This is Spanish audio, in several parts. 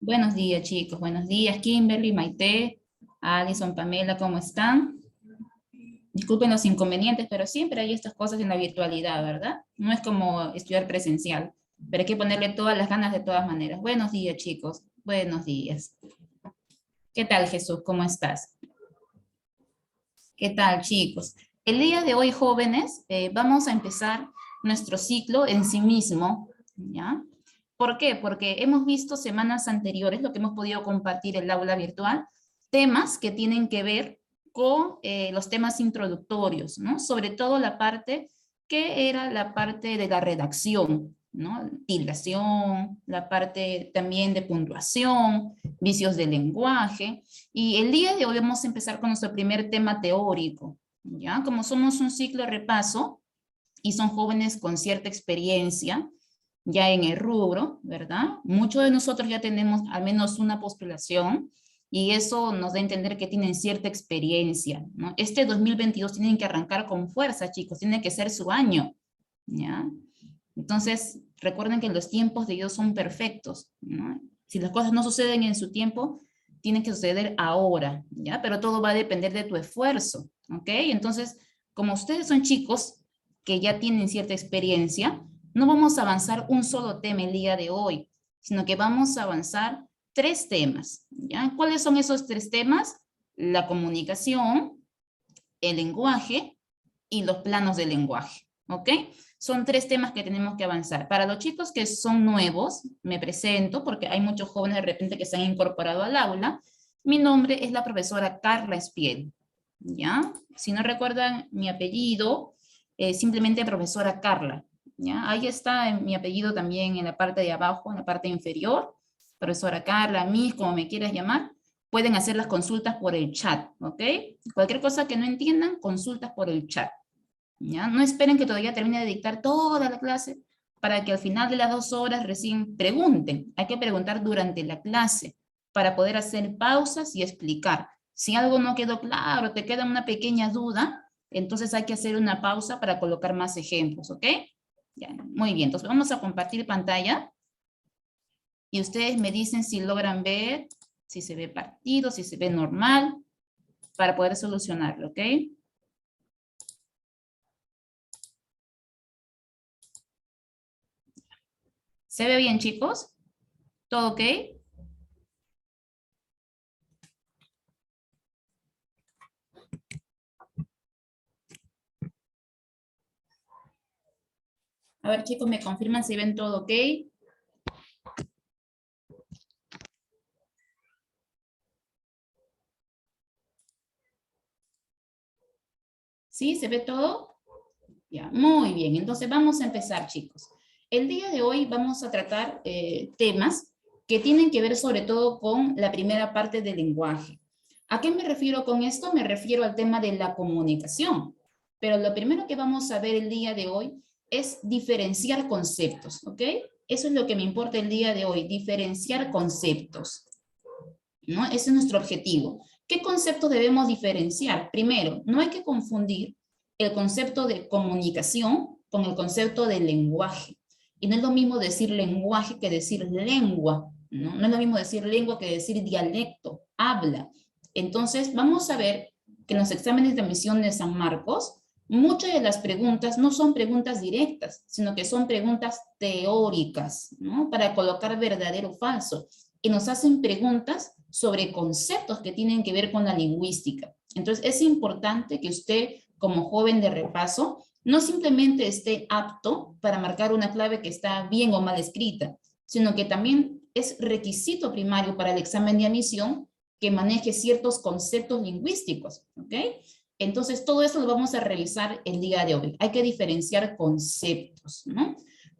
Buenos días, chicos. Buenos días, Kimberly, Maite, Alison, Pamela, ¿cómo están? Disculpen los inconvenientes, pero siempre hay estas cosas en la virtualidad, ¿verdad? No es como estudiar presencial, pero hay que ponerle todas las ganas de todas maneras. Buenos días, chicos. Buenos días. ¿Qué tal, Jesús? ¿Cómo estás? ¿Qué tal, chicos? El día de hoy, jóvenes, vamos a empezar nuestro ciclo en sí mismo, ¿ya? ¿Por qué? Porque hemos visto semanas anteriores, lo que hemos podido compartir en el aula virtual, temas que tienen que ver con los temas introductorios, ¿no? Sobre todo la parte que era la parte de la redacción, ¿no? Tildación, la parte también de puntuación, vicios del lenguaje. Y el día de hoy vamos a empezar con nuestro primer tema teórico, ¿ya? Como somos un ciclo de repaso y son jóvenes con cierta experiencia, ya en el rubro, ¿verdad? Muchos de nosotros ya tenemos al menos una postulación y eso nos da a entender que tienen cierta experiencia, ¿no? Este 2022 tienen que arrancar con fuerza, chicos, tiene que ser su año, ¿ya? Entonces, recuerden que los tiempos de Dios son perfectos, ¿no? Si las cosas no suceden en su tiempo, tienen que suceder ahora, ¿ya? Pero todo va a depender de tu esfuerzo, ¿ok? Entonces, como ustedes son chicos que ya tienen cierta experiencia, no vamos a avanzar un solo tema el día de hoy, sino que vamos a avanzar tres temas, ¿ya? ¿Cuáles son esos tres temas? La comunicación, el lenguaje y los planos del lenguaje, ¿ok? Son tres temas que tenemos que avanzar. Para los chicos que son nuevos, me presento porque hay muchos jóvenes de repente que se han incorporado al aula. Mi nombre es la profesora Carla Espiel, ¿ya? Si no recuerdan mi apellido, simplemente profesora Carla, ¿ya? Ahí está mi apellido también en la parte de abajo, en la parte inferior, profesora Carla, Miss, como me quieras llamar. Pueden hacer las consultas por el chat, ¿ok? Cualquier cosa que no entiendan, consultas por el chat, ¿ya? No esperen que todavía termine de dictar toda la clase para que al final de las 2 horas recién pregunten. Hay que preguntar durante la clase para poder hacer pausas y explicar. Si algo no quedó claro, te queda una pequeña duda, entonces hay que hacer una pausa para colocar más ejemplos, ¿ok? Ya, muy bien, entonces vamos a compartir pantalla y ustedes me dicen si logran ver, si se ve partido, si se ve normal, para poder solucionarlo, ¿ok? ¿Se ve bien, chicos? ¿Todo ok? A ver, chicos, me confirman si ven todo ok. ¿Sí? ¿Se ve todo? Ya, muy bien. Entonces vamos a empezar, chicos. El día de hoy vamos a tratar temas que tienen que ver sobre todo con la primera parte del lenguaje. ¿A qué me refiero con esto? Me refiero al tema de la comunicación. Pero lo primero que vamos a ver el día de hoy es diferenciar conceptos, ¿ok? Eso es lo que me importa el día de hoy, diferenciar conceptos, ¿no? Ese es nuestro objetivo. ¿Qué conceptos debemos diferenciar? Primero, no hay que confundir el concepto de comunicación con el concepto de lenguaje. Y no es lo mismo decir lenguaje que decir lengua, ¿no? No es lo mismo decir lengua que decir dialecto, habla. Entonces, vamos a ver que en los exámenes de admisión de San Marcos, muchas de las preguntas no son preguntas directas, sino que son preguntas teóricas, ¿no? Para colocar verdadero o falso. Y nos hacen preguntas sobre conceptos que tienen que ver con la lingüística. Entonces, es importante que usted, como joven de repaso, no simplemente esté apto para marcar una clave que está bien o mal escrita, sino que también es requisito primario para el examen de admisión que maneje ciertos conceptos lingüísticos, ¿ok? Entonces, todo eso lo vamos a revisar el día de hoy. Hay que diferenciar conceptos, ¿no?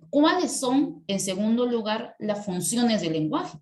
¿Cuáles son, en segundo lugar, las funciones del lenguaje?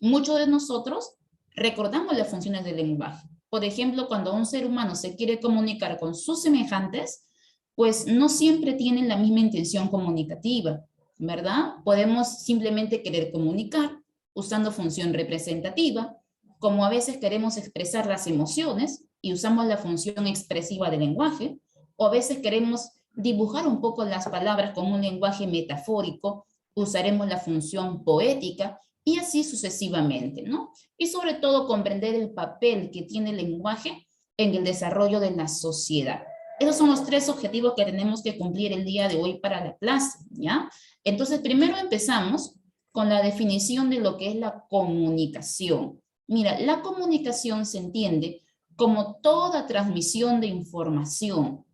Muchos de nosotros recordamos las funciones del lenguaje. Por ejemplo, cuando un ser humano se quiere comunicar con sus semejantes, pues no siempre tienen la misma intención comunicativa, ¿verdad? Podemos simplemente querer comunicar usando función representativa, como a veces queremos expresar las emociones y usamos la función expresiva del lenguaje, o a veces queremos dibujar un poco las palabras con un lenguaje metafórico, usaremos la función poética, y así sucesivamente, ¿no? Y sobre todo comprender el papel que tiene el lenguaje en el desarrollo de la sociedad. Esos son los tres objetivos que tenemos que cumplir el día de hoy para la clase, ¿ya? Entonces, primero empezamos con la definición de lo que es la comunicación. Mira, la comunicación se entiende como toda transmisión de información,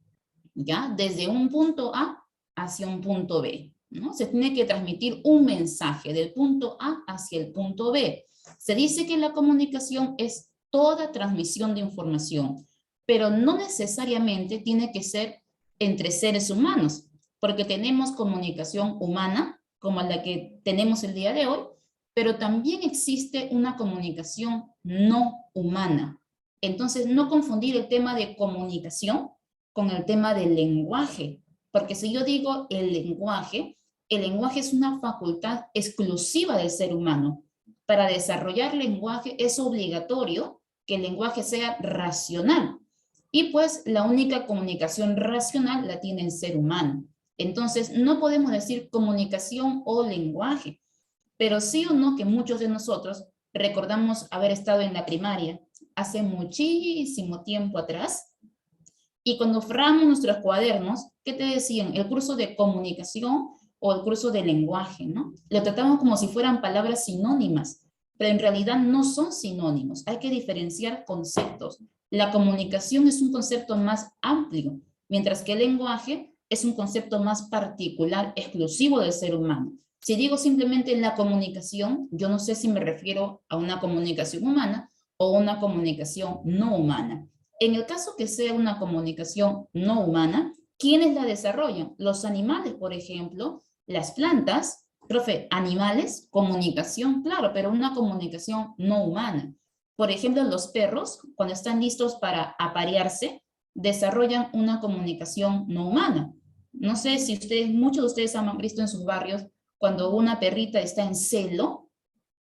¿ya? Desde un punto A hacia un punto B, ¿no? Se tiene que transmitir un mensaje del punto A hacia el punto B. Se dice que la comunicación es toda transmisión de información, pero no necesariamente tiene que ser entre seres humanos, porque tenemos comunicación humana, como la que tenemos el día de hoy, pero también existe una comunicación no humana. Entonces, no confundir el tema de comunicación con el tema del lenguaje, porque si yo digo el lenguaje es una facultad exclusiva del ser humano. Para desarrollar lenguaje es obligatorio que el lenguaje sea racional. Y pues la única comunicación racional la tiene el ser humano. Entonces, no podemos decir comunicación o lenguaje, pero sí o no que muchos de nosotros recordamos haber estado en la primaria hace muchísimo tiempo atrás y cuando forramos nuestros cuadernos, ¿qué te decían? El curso de comunicación o el curso de lenguaje, ¿no? Lo tratamos como si fueran palabras sinónimas, pero en realidad no son sinónimos. Hay que diferenciar conceptos. La comunicación es un concepto más amplio, mientras que el lenguaje es un concepto más particular, exclusivo del ser humano. Si digo simplemente la comunicación, yo no sé si me refiero a una comunicación humana o una comunicación no humana. En el caso que sea una comunicación no humana, ¿quiénes la desarrollan? Los animales, por ejemplo, las plantas, profe, animales, comunicación, claro, pero una comunicación no humana. Por ejemplo, los perros, cuando están listos para aparearse, desarrollan una comunicación no humana. No sé si ustedes, muchos de ustedes han visto en sus barrios, cuando una perrita está en celo,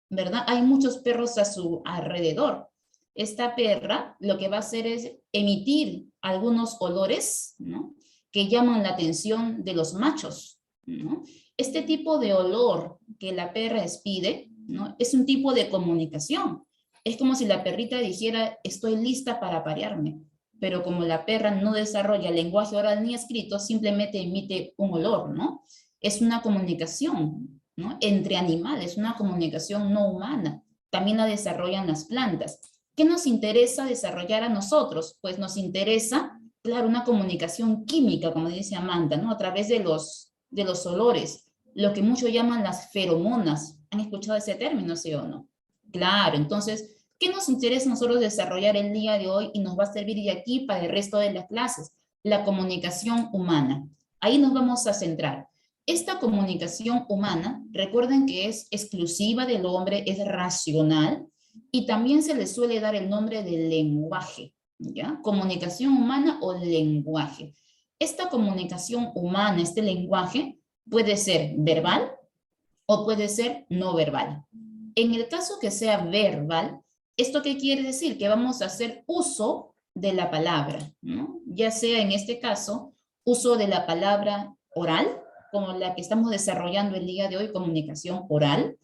¿verdad? Hay muchos perros a su alrededor. Esta perra lo que va a hacer es emitir algunos olores, ¿no? Que llaman la atención de los machos, ¿no? Este tipo de olor que la perra expide, ¿no? Es un tipo de comunicación. Es como si la perrita dijera, estoy lista para aparearme, pero como la perra no desarrolla lenguaje oral ni escrito, simplemente emite un olor, ¿no? Es una comunicación, ¿no? Entre animales, una comunicación no humana. También la desarrollan las plantas. ¿Qué nos interesa desarrollar a nosotros? Pues nos interesa, claro, una comunicación química, como dice Amanda, ¿no? A través de los olores, lo que muchos llaman las feromonas. ¿Han escuchado ese término, sí o no? Claro, entonces, ¿qué nos interesa a nosotros desarrollar el día de hoy y nos va a servir de aquí para el resto de las clases? La comunicación humana. Ahí nos vamos a centrar. Esta comunicación humana, recuerden que es exclusiva del hombre, es racional y también se le suele dar el nombre de lenguaje, ¿ya? Comunicación humana o lenguaje. Esta comunicación humana, este lenguaje, puede ser verbal o puede ser no verbal. En el caso que sea verbal, ¿esto qué quiere decir? Que vamos a hacer uso de la palabra, ¿no? Ya sea en este caso, uso de la palabra oral, como la que estamos desarrollando el día de hoy, comunicación oral,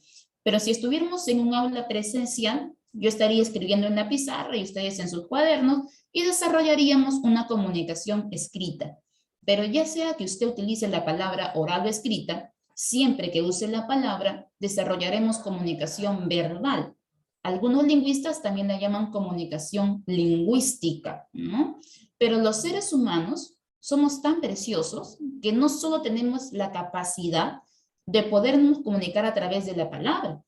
pero si estuviéramos en un aula presencial, yo estaría escribiendo en la pizarra y ustedes en sus cuadernos y desarrollaríamos una comunicación escrita. Pero ya sea que usted utilice la palabra oral o escrita, siempre que use la palabra, desarrollaremos comunicación verbal. Algunos lingüistas también la llaman comunicación lingüística, ¿no? Pero los seres humanos somos tan preciosos que no solo tenemos la capacidad de podernos comunicar a través de la palabra,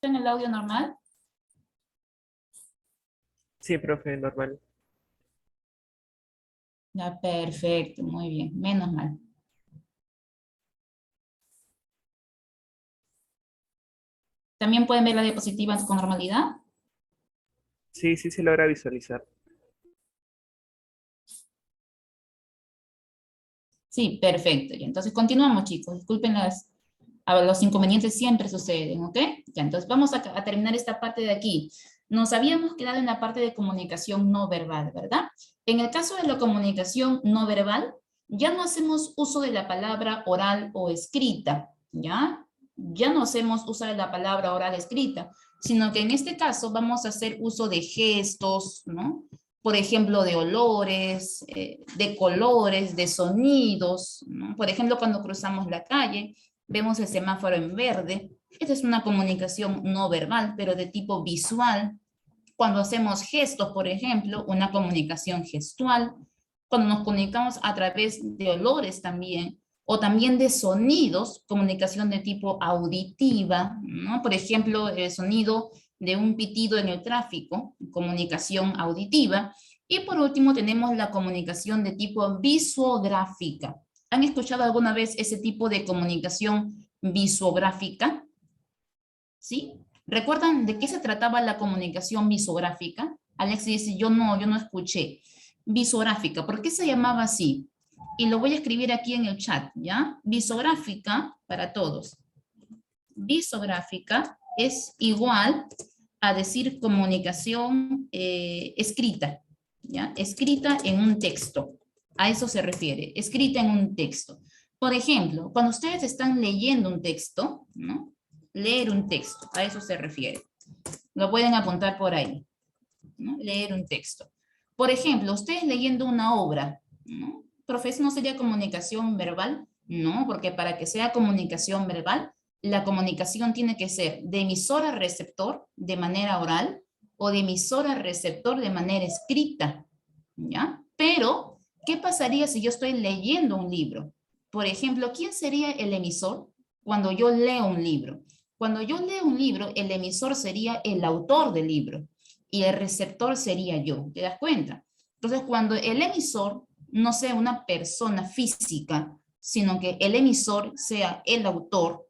en el audio normal? Sí, profe, normal. Ya, perfecto, muy bien, menos mal. ¿También pueden ver la diapositiva con normalidad? Sí, sí se logra visualizar. Sí, perfecto. Y entonces continuamos, chicos. Disculpen a ver, los inconvenientes siempre suceden, ¿ok? Ya, entonces vamos a terminar esta parte de aquí. Nos habíamos quedado en la parte de comunicación no verbal, ¿verdad? En el caso de la comunicación no verbal, ya no hacemos uso de la palabra oral o escrita, ¿ya? Ya no hacemos uso de la palabra oral escrita, sino que en este caso vamos a hacer uso de gestos, ¿no? Por ejemplo, de olores, de colores, de sonidos, ¿no? Por ejemplo, cuando cruzamos la calle, vemos el semáforo en verde. Esta es una comunicación no verbal, pero de tipo visual. Cuando hacemos gestos, por ejemplo, una comunicación gestual. Cuando nos comunicamos a través de olores también, o también de sonidos, comunicación de tipo auditiva, ¿no? Por ejemplo, el sonido de un pitido en el tráfico, comunicación auditiva. Y por último tenemos la comunicación de tipo visuográfica. ¿Han escuchado alguna vez ese tipo de comunicación visuográfica? ¿Sí? ¿Recuerdan de qué se trataba la comunicación visuográfica? Alex dice, yo no escuché. Visuográfica, ¿por qué se llamaba así? Y lo voy a escribir aquí en el chat, ¿ya? Visuográfica para todos. Visuográfica es igual a decir comunicación escrita, ¿ya? Escrita en un texto. A eso se refiere, escrita en un texto. Por ejemplo, cuando ustedes están leyendo un texto, ¿no? Leer un texto, a eso se refiere. Lo pueden apuntar por ahí, ¿no? Leer un texto. Por ejemplo, ustedes leyendo una obra, ¿no? Profe, ¿no sería comunicación verbal? No, porque para que sea comunicación verbal, la comunicación tiene que ser de emisor a receptor de manera oral o de emisor a receptor de manera escrita, ¿ya? Pero, ¿qué pasaría si yo estoy leyendo un libro? Por ejemplo, ¿quién sería el emisor cuando yo leo un libro? Cuando yo leo un libro, el emisor sería el autor del libro y el receptor sería yo. ¿Te das cuenta? Entonces, cuando el emisor no sea una persona física, sino que el emisor sea el autor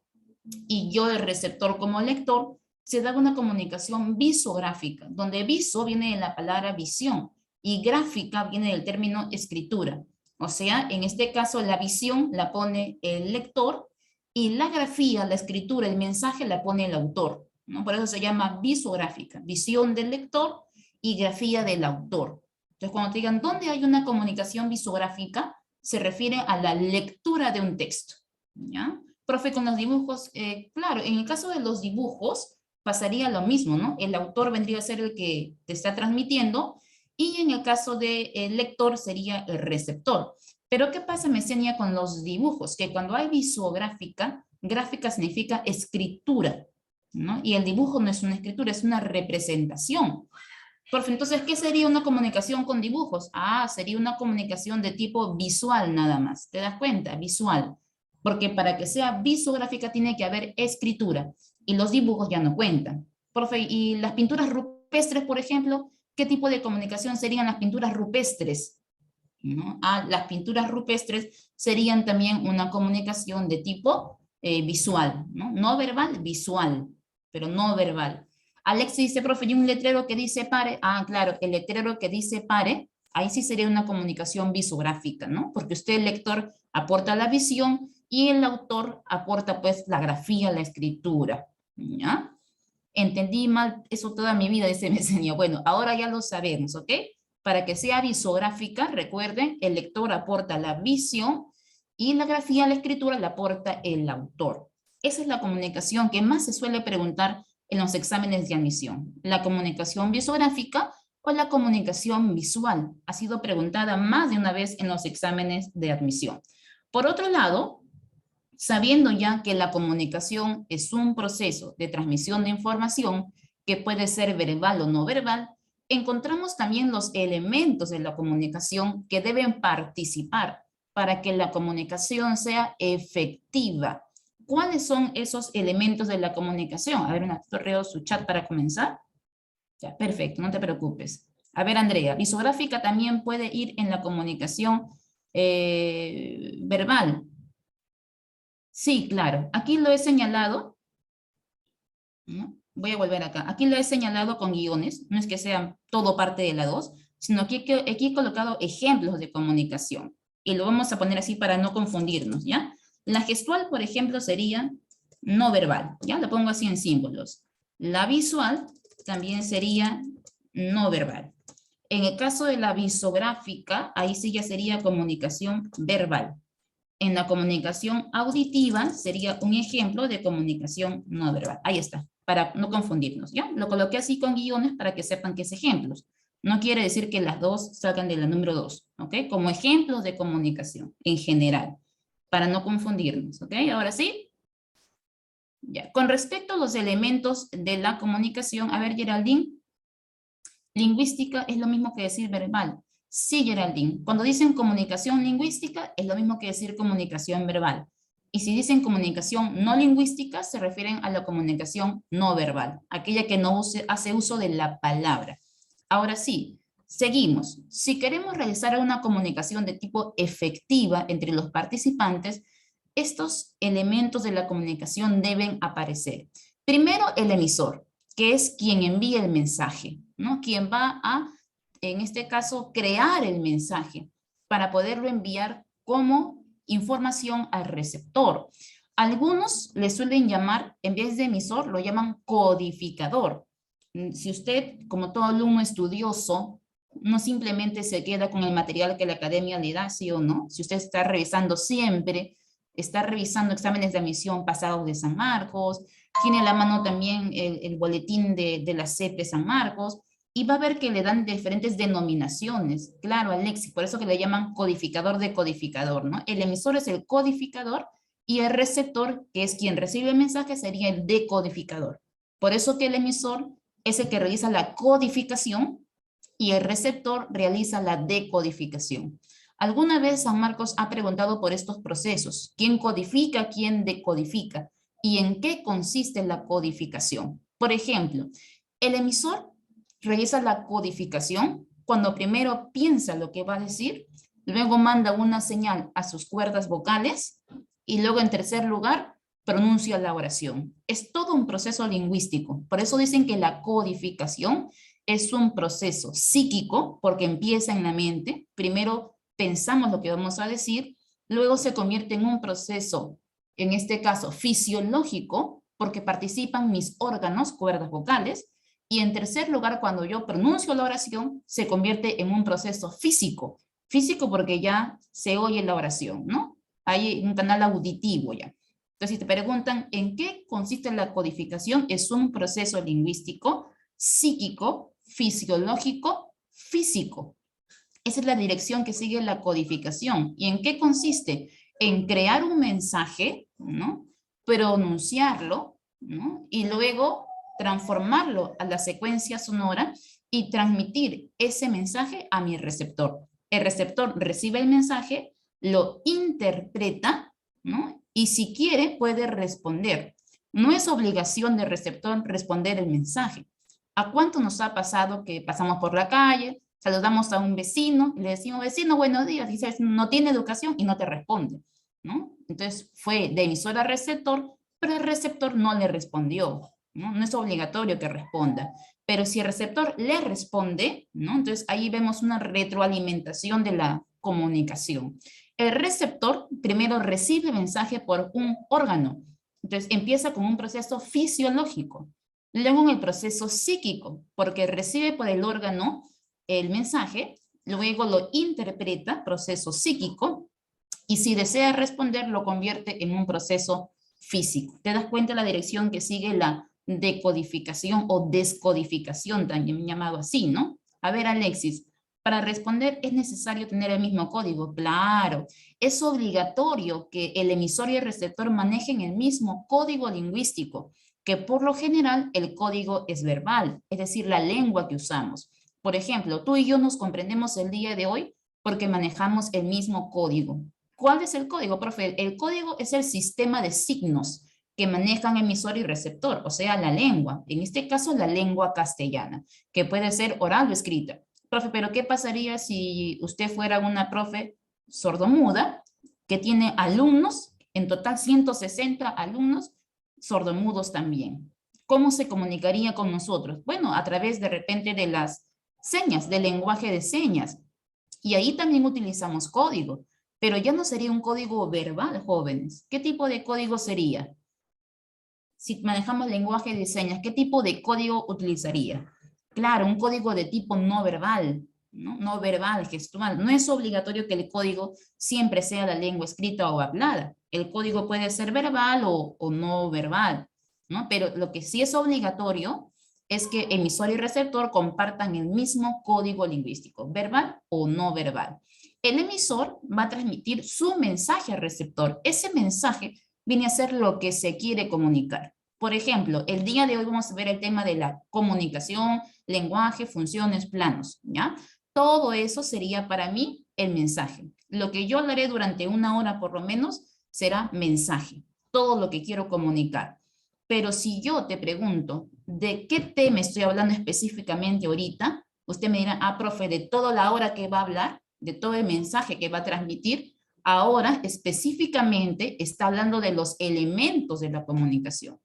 y yo el receptor como lector, se da una comunicación visográfica, donde viso viene de la palabra visión y gráfica viene del término escritura. O sea, en este caso la visión la pone el lector y la grafía, la escritura, el mensaje la pone el autor, ¿no? Por eso se llama visográfica, visión del lector y grafía del autor. Entonces, cuando te digan, ¿dónde hay una comunicación visográfica? Se refiere a la lectura de un texto, ¿ya? Profe, con los dibujos, claro, en el caso de los dibujos pasaría lo mismo, ¿no? El autor vendría a ser el que te está transmitiendo y en el caso del lector sería el receptor. Pero ¿qué pasa, Mesenia, con los dibujos? Que cuando hay visuográfica, gráfica significa escritura, ¿no? Y el dibujo no es una escritura, es una representación. Profe, entonces, ¿qué sería una comunicación con dibujos? Ah, sería una comunicación de tipo visual nada más. ¿Te das cuenta? Visual. Porque para que sea visográfica tiene que haber escritura y los dibujos ya no cuentan. Profe, ¿y las pinturas rupestres, por ejemplo? ¿Qué tipo de comunicación serían las pinturas rupestres? ¿No? Ah, las pinturas rupestres serían también una comunicación de tipo visual, ¿no? No verbal, visual, pero no verbal. Alex dice, profe, ¿y un letrero que dice pare? Ah, claro, el letrero que dice pare, ahí sí sería una comunicación visográfica, ¿no? Porque usted, el lector, aporta la visión y el autor aporta, pues, la grafía, la escritura, ¿ya? Entendí mal eso toda mi vida, dice Mesenio. Bueno, ahora ya lo sabemos, ¿ok? Para que sea visográfica, recuerden, el lector aporta la visión y la grafía, la escritura, la aporta el autor. Esa es la comunicación que más se suele preguntar en los exámenes de admisión. La comunicación visográfica o la comunicación visual. Ha sido preguntada más de una vez en los exámenes de admisión. Por otro lado, sabiendo ya que la comunicación es un proceso de transmisión de información que puede ser verbal o no verbal, encontramos también los elementos de la comunicación que deben participar para que la comunicación sea efectiva. ¿Cuáles son esos elementos de la comunicación? A ver, una torreo su chat para comenzar. Ya, perfecto, no te preocupes. A ver, Andrea, visográfica también puede ir en la comunicación verbal. Sí, claro. Aquí lo he señalado, ¿no? Voy a volver acá. Aquí lo he señalado con guiones, no es que sean todo parte de la 2, sino que aquí he colocado ejemplos de comunicación. Y lo vamos a poner así para no confundirnos, ¿ya? La gestual, por ejemplo, sería no verbal, ¿ya? Lo pongo así en símbolos. La visual también sería no verbal. En el caso de la visográfica, ahí sí ya sería comunicación verbal. En la comunicación auditiva sería un ejemplo de comunicación no verbal. Ahí está, para no confundirnos, ¿ya? Lo coloqué así con guiones para que sepan que es ejemplos. No quiere decir que las dos salgan de la número 2, ¿ok? Como ejemplos de comunicación en general, para no confundirnos, ¿ok? Ahora sí. Ya. Con respecto a los elementos de la comunicación, a ver, Geraldine, lingüística es lo mismo que decir verbal. Sí, Geraldine. Cuando dicen comunicación lingüística, es lo mismo que decir comunicación verbal. Y si dicen comunicación no lingüística, se refieren a la comunicación no verbal, aquella que no hace uso de la palabra. Ahora sí, seguimos. Si queremos realizar una comunicación de tipo efectiva entre los participantes, estos elementos de la comunicación deben aparecer. Primero, el emisor, que es quien envía el mensaje, ¿no? Quien va a, en este caso, crear el mensaje para poderlo enviar como información al receptor. Algunos le suelen llamar, en vez de emisor, lo llaman codificador. Si usted, como todo alumno estudioso, no simplemente se queda con el material que la academia le da, sí o no, si usted está revisando siempre, está revisando exámenes de admisión pasados de San Marcos, tiene a la mano también el boletín de la SEP de San Marcos, y va a ver que le dan diferentes denominaciones, claro, al léxico, por eso que le llaman codificador de codificador, ¿no? El emisor es el codificador y el receptor, que es quien recibe el mensaje, sería el decodificador. Por eso que el emisor es el que realiza la codificación y el receptor realiza la decodificación. ¿Alguna vez San Marcos ha preguntado por estos procesos? ¿Quién codifica, quién decodifica? ¿Y en qué consiste la codificación? Por ejemplo, el emisor realiza la codificación cuando primero piensa lo que va a decir, luego manda una señal a sus cuerdas vocales y luego en tercer lugar pronuncia la oración. Es todo un proceso lingüístico. Por eso dicen que la codificación es un proceso psíquico porque empieza en la mente. Primero pensamos lo que vamos a decir, luego se convierte en un proceso, en este caso fisiológico, porque participan mis órganos, cuerdas vocales, y en tercer lugar, cuando yo pronuncio la oración, se convierte en un proceso físico. Físico porque ya se oye la oración, ¿no? Hay un canal auditivo ya. Entonces, si te preguntan en qué consiste la codificación, es un proceso lingüístico, psíquico, fisiológico, físico. Esa es la dirección que sigue la codificación. ¿Y en qué consiste? En crear un mensaje, ¿no? Pronunciarlo, ¿no? Y luego transformarlo a la secuencia sonora y transmitir ese mensaje a mi receptor. El receptor recibe el mensaje, lo interpreta, ¿no? Y si quiere puede responder. No es obligación del receptor responder el mensaje. ¿A cuánto nos ha pasado que pasamos por la calle, saludamos a un vecino y le decimos, vecino, buenos días, y dices, no tiene educación y no te responde, ¿no? Entonces fue de emisor a receptor, pero el receptor no le respondió, ¿no? No es obligatorio que responda, pero si el receptor le responde, ¿no? Entonces ahí vemos una retroalimentación de la comunicación. El receptor primero recibe el mensaje por un órgano, entonces empieza con un proceso fisiológico, luego en el proceso psíquico, porque recibe por el órgano el mensaje, luego lo interpreta, proceso psíquico, y si desea responder, lo convierte en un proceso físico. ¿Te das cuenta de la dirección que sigue la decodificación o descodificación, también llamado así, ¿no? A ver, Alexis, para responder es necesario tener el mismo código. Claro, es obligatorio que el emisor y el receptor manejen el mismo código lingüístico, que por lo general el código es verbal, es decir, la lengua que usamos. Por ejemplo, tú y yo nos comprendemos el día de hoy porque manejamos el mismo código. ¿Cuál es el código, profe? El código es el sistema de signos que manejan emisor y receptor, o sea, la lengua. En este caso, la lengua castellana, que puede ser oral o escrita. Profe, pero ¿qué pasaría si usted fuera una profe sordomuda que tiene alumnos, en total 160 alumnos sordomudos también? ¿Cómo se comunicaría con nosotros? Bueno, a través de repente de las señas, del lenguaje de señas. Y ahí también utilizamos código, pero ya no sería un código verbal, jóvenes. ¿Qué tipo de código sería? Si manejamos lenguaje de señas, ¿qué tipo de código utilizaría? Claro, un código de tipo no verbal, ¿no? No verbal, gestual. No es obligatorio que el código siempre sea la lengua escrita o hablada. El código puede ser verbal o no verbal, ¿no? Pero lo que sí es obligatorio es que emisor y receptor compartan el mismo código lingüístico, verbal o no verbal. El emisor va a transmitir su mensaje al receptor. Ese mensaje viene a ser lo que se quiere comunicar. Por ejemplo, el día de hoy vamos a ver el tema de la comunicación, lenguaje, funciones, planos, ¿ya? Todo eso sería para mí el mensaje. Lo que yo hablaré durante una hora por lo menos será mensaje, todo lo que quiero comunicar. Pero si yo te pregunto de qué tema estoy hablando específicamente ahorita, usted me dirá, ah, profe, de toda la hora que va a hablar, de todo el mensaje que va a transmitir, ahora específicamente está hablando de los elementos de la comunicación.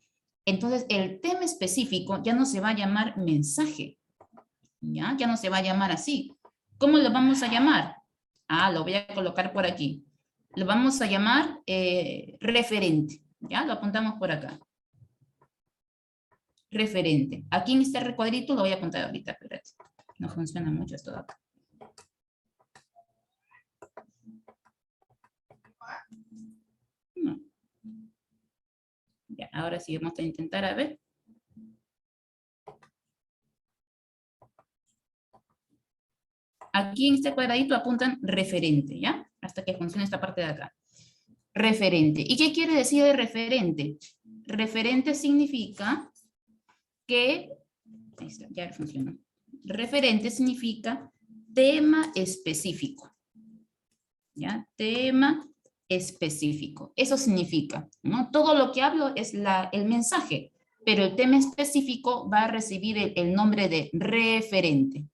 Entonces, el tema específico ya no se va a llamar mensaje, ¿ya? Ya no se va a llamar así. ¿Cómo lo vamos a llamar? Ah, lo voy a colocar por aquí. Lo vamos a llamar referente, ¿ya? Lo apuntamos por acá. Referente. Aquí en este recuadrito lo voy a apuntar ahorita, espérate. No funciona mucho esto de acá. No. Ya, ahora sí vamos a intentar a ver. Aquí en este cuadradito apuntan referente, ¿ya? Hasta que funcione esta parte de acá. Referente. ¿Y qué quiere decir de referente? Referente significa que, ahí está, ya funciona. Referente significa tema específico, ¿ya? Tema específico. Eso significa, ¿no? Todo lo que hablo es el mensaje, pero el tema específico va a recibir el nombre de referente,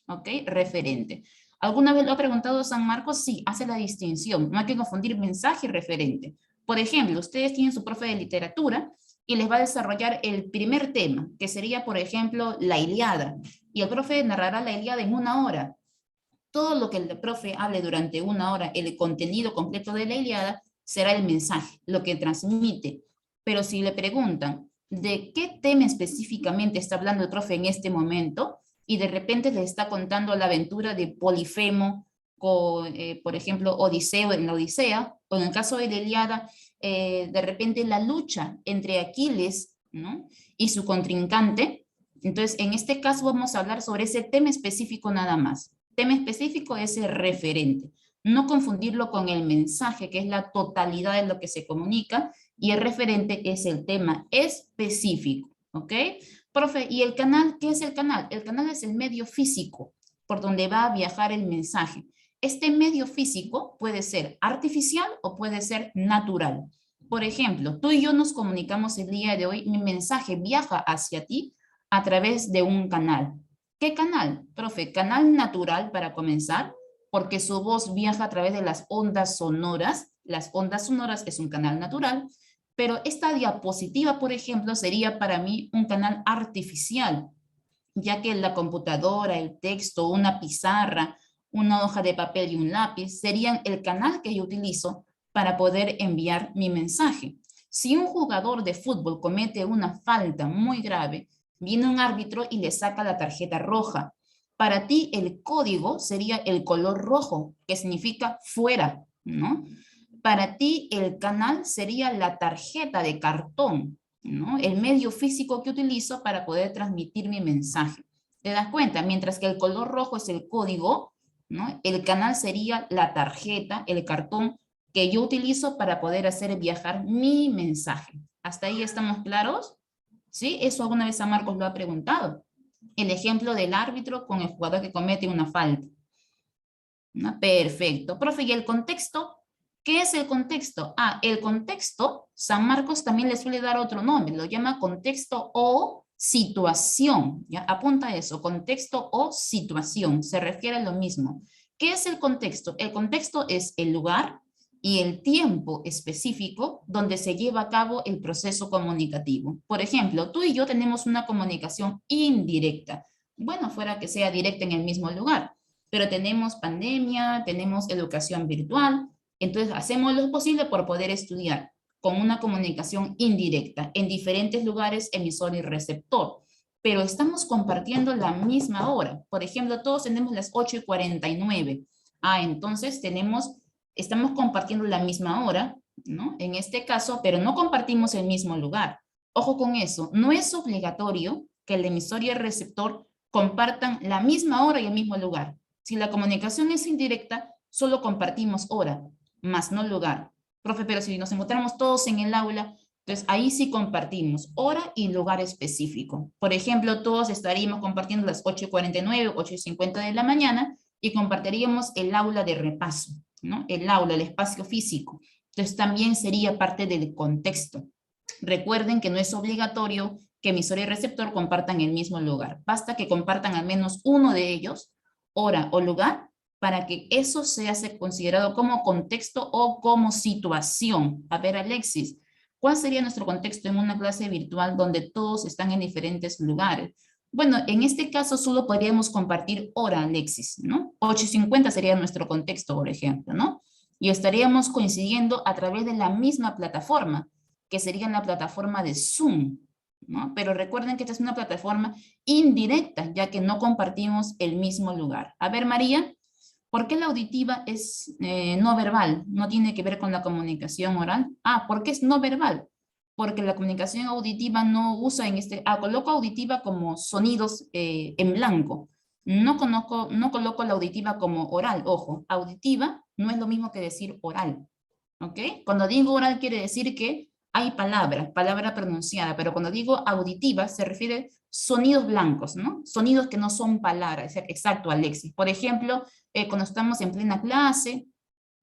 ¿ok? Referente. ¿Alguna vez lo ha preguntado San Marcos? Sí, hace la distinción. No hay que confundir mensaje y referente. Por ejemplo, ustedes tienen su profe de literatura y les va a desarrollar el primer tema, que sería, por ejemplo, la Ilíada. Y el profe narrará la Ilíada en una hora. Todo lo que el profe hable durante una hora, el contenido completo de la Ilíada, será el mensaje, lo que transmite. Pero si le preguntan de qué tema específicamente está hablando el profe en este momento, y de repente le está contando la aventura de Polifemo con, por ejemplo, Odiseo en la Odisea, o en el caso de la Ilíada, de repente la lucha entre Aquiles, ¿no?, y su contrincante. Entonces, en este caso vamos a hablar sobre ese tema específico nada más. Tema específico es el referente. No confundirlo con el mensaje, que es la totalidad de lo que se comunica, y el referente es el tema específico, ¿ok? Profe, ¿y el canal? ¿Qué es el canal? El canal es el medio físico por donde va a viajar el mensaje. Este medio físico puede ser artificial o puede ser natural. Por ejemplo, tú y yo nos comunicamos el día de hoy, mi mensaje viaja hacia ti a través de un canal. ¿Qué canal? Profe, canal natural para comenzar, porque su voz viaja a través de las ondas sonoras. Las ondas sonoras es un canal natural, pero esta diapositiva, por ejemplo, sería para mí un canal artificial, ya que la computadora, el texto, una pizarra, una hoja de papel y un lápiz serían el canal que yo utilizo para poder enviar mi mensaje. Si un jugador de fútbol comete una falta muy grave, viene un árbitro y le saca la tarjeta roja. Para ti el código sería el color rojo, que significa fuera, ¿no? Para ti el canal sería la tarjeta de cartón, ¿no? El medio físico que utilizo para poder transmitir mi mensaje. ¿Te das cuenta? Mientras que el color rojo es el código, ¿no?, el canal sería la tarjeta, el cartón que yo utilizo para poder hacer viajar mi mensaje. ¿Hasta ahí estamos claros? ¿Sí? Eso alguna vez a Marcos lo ha preguntado. El ejemplo del árbitro con el jugador que comete una falta. ¿No? Perfecto. Profe, ¿y el contexto? ¿Qué es el contexto? Ah, el contexto, San Marcos también le suele dar otro nombre, lo llama contexto o situación, ¿ya? Apunta eso, contexto o situación, se refiere a lo mismo. ¿Qué es el contexto? El contexto es el lugar y el tiempo específico donde se lleva a cabo el proceso comunicativo. Por ejemplo, tú y yo tenemos una comunicación indirecta. Bueno, fuera que sea directa en el mismo lugar, pero tenemos pandemia, tenemos educación virtual, entonces hacemos lo posible por poder estudiar con una comunicación indirecta en diferentes lugares, emisor y receptor, pero estamos compartiendo la misma hora. Por ejemplo, todos tenemos las 8:49. Ah, entonces estamos compartiendo la misma hora, ¿no? En este caso, pero no compartimos el mismo lugar. Ojo con eso, no es obligatorio que el emisor y el receptor compartan la misma hora y el mismo lugar. Si la comunicación es indirecta, solo compartimos hora, más no lugar. Profe, pero si nos encontramos todos en el aula, entonces ahí sí compartimos hora y lugar específico. Por ejemplo, todos estaríamos compartiendo las 8:49, 8:50 de la mañana y compartiríamos el aula de repaso, ¿no? El aula, el espacio físico. Entonces también sería parte del contexto. Recuerden que no es obligatorio que emisor y receptor compartan el mismo lugar. Basta que compartan al menos uno de ellos, hora o lugar, para que eso sea considerado como contexto o como situación. A ver, Alexis, ¿cuál sería nuestro contexto en una clase virtual donde todos están en diferentes lugares? Bueno, en este caso solo podríamos compartir hora, Alexis, ¿no? 8:50 sería nuestro contexto, por ejemplo, ¿no? Y estaríamos coincidiendo a través de la misma plataforma, que sería la plataforma de Zoom, ¿no? Pero recuerden que esta es una plataforma indirecta, ya que no compartimos el mismo lugar. A ver, María, ¿por qué la auditiva es no verbal? No tiene que ver con la comunicación oral. Ah, ¿por qué es no verbal? Porque la comunicación auditiva no usa coloco auditiva como sonidos en blanco. No coloco la auditiva como oral, ojo, auditiva no es lo mismo que decir oral, ¿ok? Cuando digo oral quiere decir que hay palabra pronunciada, pero cuando digo auditiva se refiere sonidos blancos, ¿no? Sonidos que no son palabras, exacto, Alexis. Por ejemplo, cuando estamos en plena clase,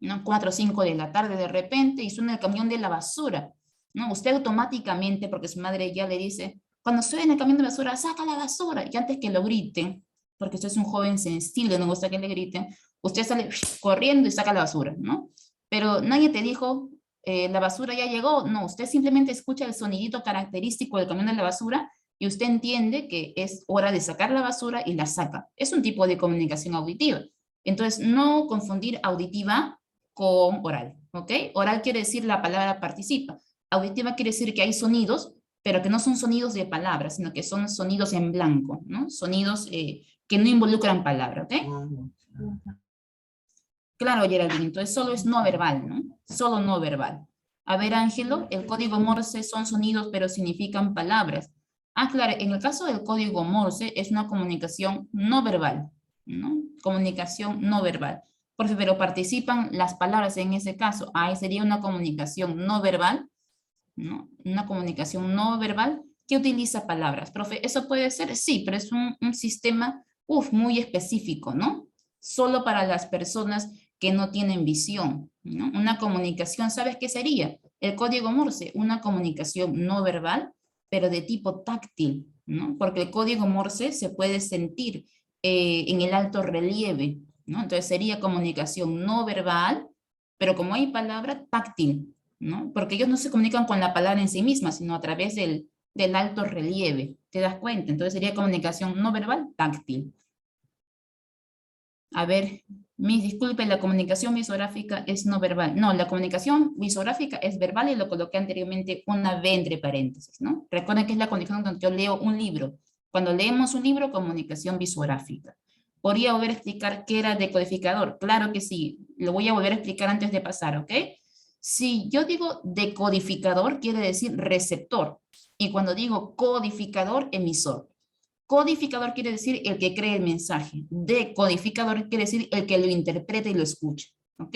¿no? 4 o 5 de la tarde de repente y suena el camión de la basura, ¿no? Usted automáticamente, porque su madre ya le dice, cuando suena el camión de basura, saca la basura, y antes que lo griten, porque usted es un joven sensible, no gusta que le griten, usted sale corriendo y saca la basura, ¿no? Pero nadie te dijo, la basura ya llegó, no, usted simplemente escucha el sonidito característico del camión de la basura y usted entiende que es hora de sacar la basura y la saca. Es un tipo de comunicación auditiva. Entonces, no confundir auditiva con oral, ¿ok? Oral quiere decir la palabra participa. Auditiva quiere decir que hay sonidos, pero que no son sonidos de palabras, sino que son sonidos en blanco, ¿no? Sonidos que no involucran palabra, ¿ok? Claro, Geraldine, entonces solo es no verbal, ¿no? Solo no verbal. A ver, Ángelo, el código Morse son sonidos, pero significan palabras. Ah, claro, en el caso del código Morse es una comunicación no verbal, ¿no? Comunicación no verbal. Pero participan las palabras en ese caso. Ahí sería una comunicación no verbal, ¿no? Una comunicación no verbal que utiliza palabras. Profe, ¿eso puede ser? Sí, pero es un sistema, muy específico, ¿no? Solo para las personas que no tienen visión, ¿no? Una comunicación, ¿sabes qué sería? El código Morse, una comunicación no verbal, pero de tipo táctil, ¿no? Porque el código Morse se puede sentir en el alto relieve, ¿no? Entonces sería comunicación no verbal, pero como hay palabra, táctil, ¿no? Porque ellos no se comunican con la palabra en sí misma, sino a través del alto relieve, ¿te das cuenta? Entonces sería comunicación no verbal, táctil. A ver, mis disculpen, la comunicación visográfica es no verbal. No, la comunicación visográfica es verbal y lo coloqué anteriormente una V entre paréntesis, ¿no? Recuerden que es la comunicación cuando yo leo un libro. Cuando leemos un libro, comunicación visográfica. ¿Podría volver a explicar qué era decodificador? Claro que sí, lo voy a volver a explicar antes de pasar, ¿ok? Si yo digo decodificador, quiere decir receptor. Y cuando digo codificador, emisor. Codificador quiere decir el que cree el mensaje. Decodificador quiere decir el que lo interpreta y lo escucha. ¿Ok?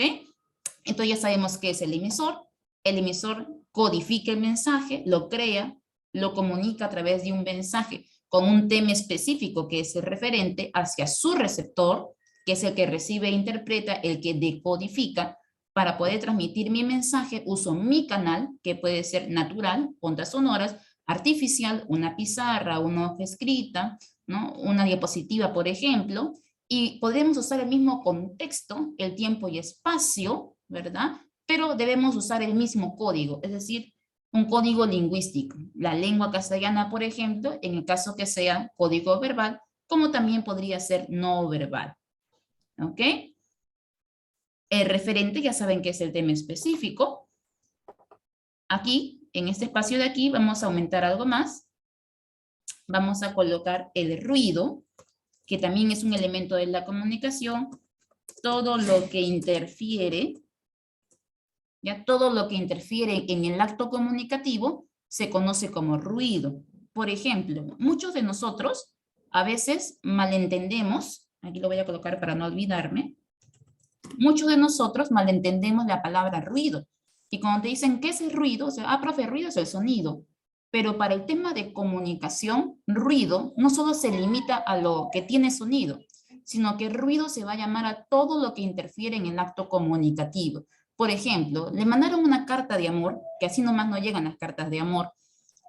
Entonces ya sabemos qué es el emisor. El emisor codifica el mensaje, lo crea, lo comunica a través de un mensaje con un tema específico que es el referente hacia su receptor, que es el que recibe e interpreta, el que decodifica, para poder transmitir mi mensaje, uso mi canal, que puede ser natural, ondas sonoras, artificial, una pizarra, una hoja escrita, ¿no? Una diapositiva, por ejemplo, y podemos usar el mismo contexto, el tiempo y espacio, ¿verdad? Pero debemos usar el mismo código, es decir, un código lingüístico. La lengua castellana, por ejemplo, en el caso que sea código verbal, como también podría ser no verbal. ¿Ok? El referente ya saben que es el tema específico. Aquí, en este espacio de aquí, vamos a aumentar algo más. Vamos a colocar el ruido, que también es un elemento de la comunicación. Todo lo que interfiere, ya todo lo que interfiere en el acto comunicativo se conoce como ruido. Por ejemplo, muchos de nosotros a veces malentendemos, aquí lo voy a colocar para no olvidarme, muchos de nosotros malentendemos la palabra ruido. Y cuando te dicen, ¿qué es el ruido? O sea, profe, ruido es el sonido. Pero para el tema de comunicación, ruido no solo se limita a lo que tiene sonido, sino que ruido se va a llamar a todo lo que interfiere en el acto comunicativo. Por ejemplo, le mandaron una carta de amor, que así nomás no llegan las cartas de amor,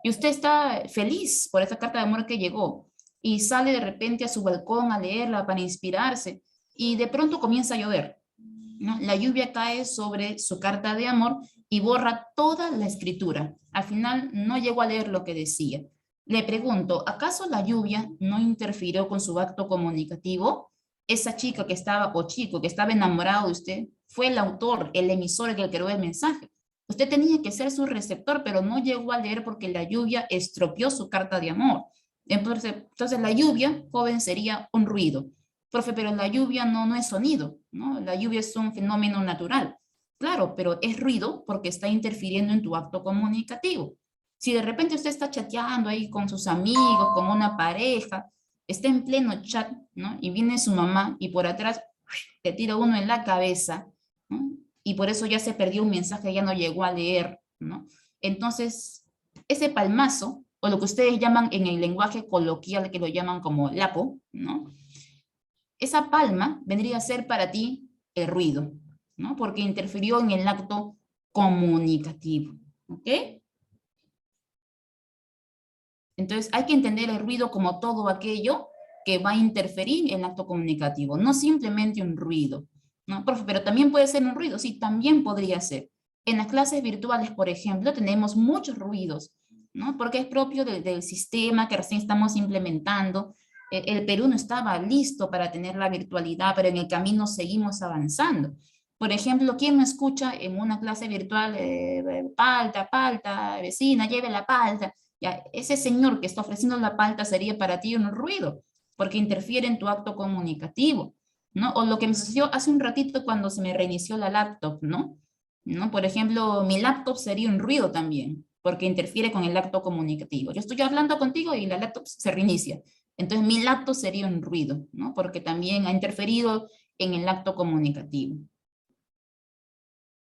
y usted está feliz por esa carta de amor que llegó, y sale de repente a su balcón a leerla para inspirarse, y de pronto comienza a llover, ¿no? La lluvia cae sobre su carta de amor y borra toda la escritura. Al final no llegó a leer lo que decía. Le pregunto, ¿acaso la lluvia no interfirió con su acto comunicativo? Esa chica que estaba, o chico que estaba enamorado de usted, fue el autor, el emisor que creó el mensaje. Usted tenía que ser su receptor, pero no llegó a leer porque la lluvia estropeó su carta de amor. Entonces la lluvia, joven, sería un ruido. Profe, pero la lluvia no es sonido, ¿no? La lluvia es un fenómeno natural. Claro, pero es ruido porque está interfiriendo en tu acto comunicativo. Si de repente usted está chateando ahí con sus amigos, con una pareja, está en pleno chat, ¿no? Y viene su mamá y por atrás te tira uno en la cabeza, ¿no? Y por eso ya se perdió un mensaje, ya no llegó a leer, ¿no? Entonces, ese palmazo, o lo que ustedes llaman en el lenguaje coloquial, que lo llaman como lapo, ¿no? Esa palma vendría a ser para ti el ruido, ¿no? Porque interfirió en el acto comunicativo, ¿ok? Entonces hay que entender el ruido como todo aquello que va a interferir en el acto comunicativo, no simplemente un ruido, ¿no? Profe, pero también puede ser un ruido, sí, también podría ser. En las clases virtuales, por ejemplo, tenemos muchos ruidos, ¿no? Porque es propio del sistema que recién estamos implementando. El Perú no estaba listo para tener la virtualidad, pero en el camino seguimos avanzando. Por ejemplo, ¿quién me escucha en una clase virtual? Palta, palta, vecina, lleve la palta. Ya, ese señor que está ofreciendo la palta sería para ti un ruido, porque interfiere en tu acto comunicativo, ¿no? O lo que me sucedió hace un ratito cuando se me reinició la laptop, ¿no? ¿No? Por ejemplo, mi laptop sería un ruido también, porque interfiere con el acto comunicativo. Yo estoy hablando contigo y la laptop se reinicia. Entonces mi laptop sería un ruido, ¿no? Porque también ha interferido en el acto comunicativo.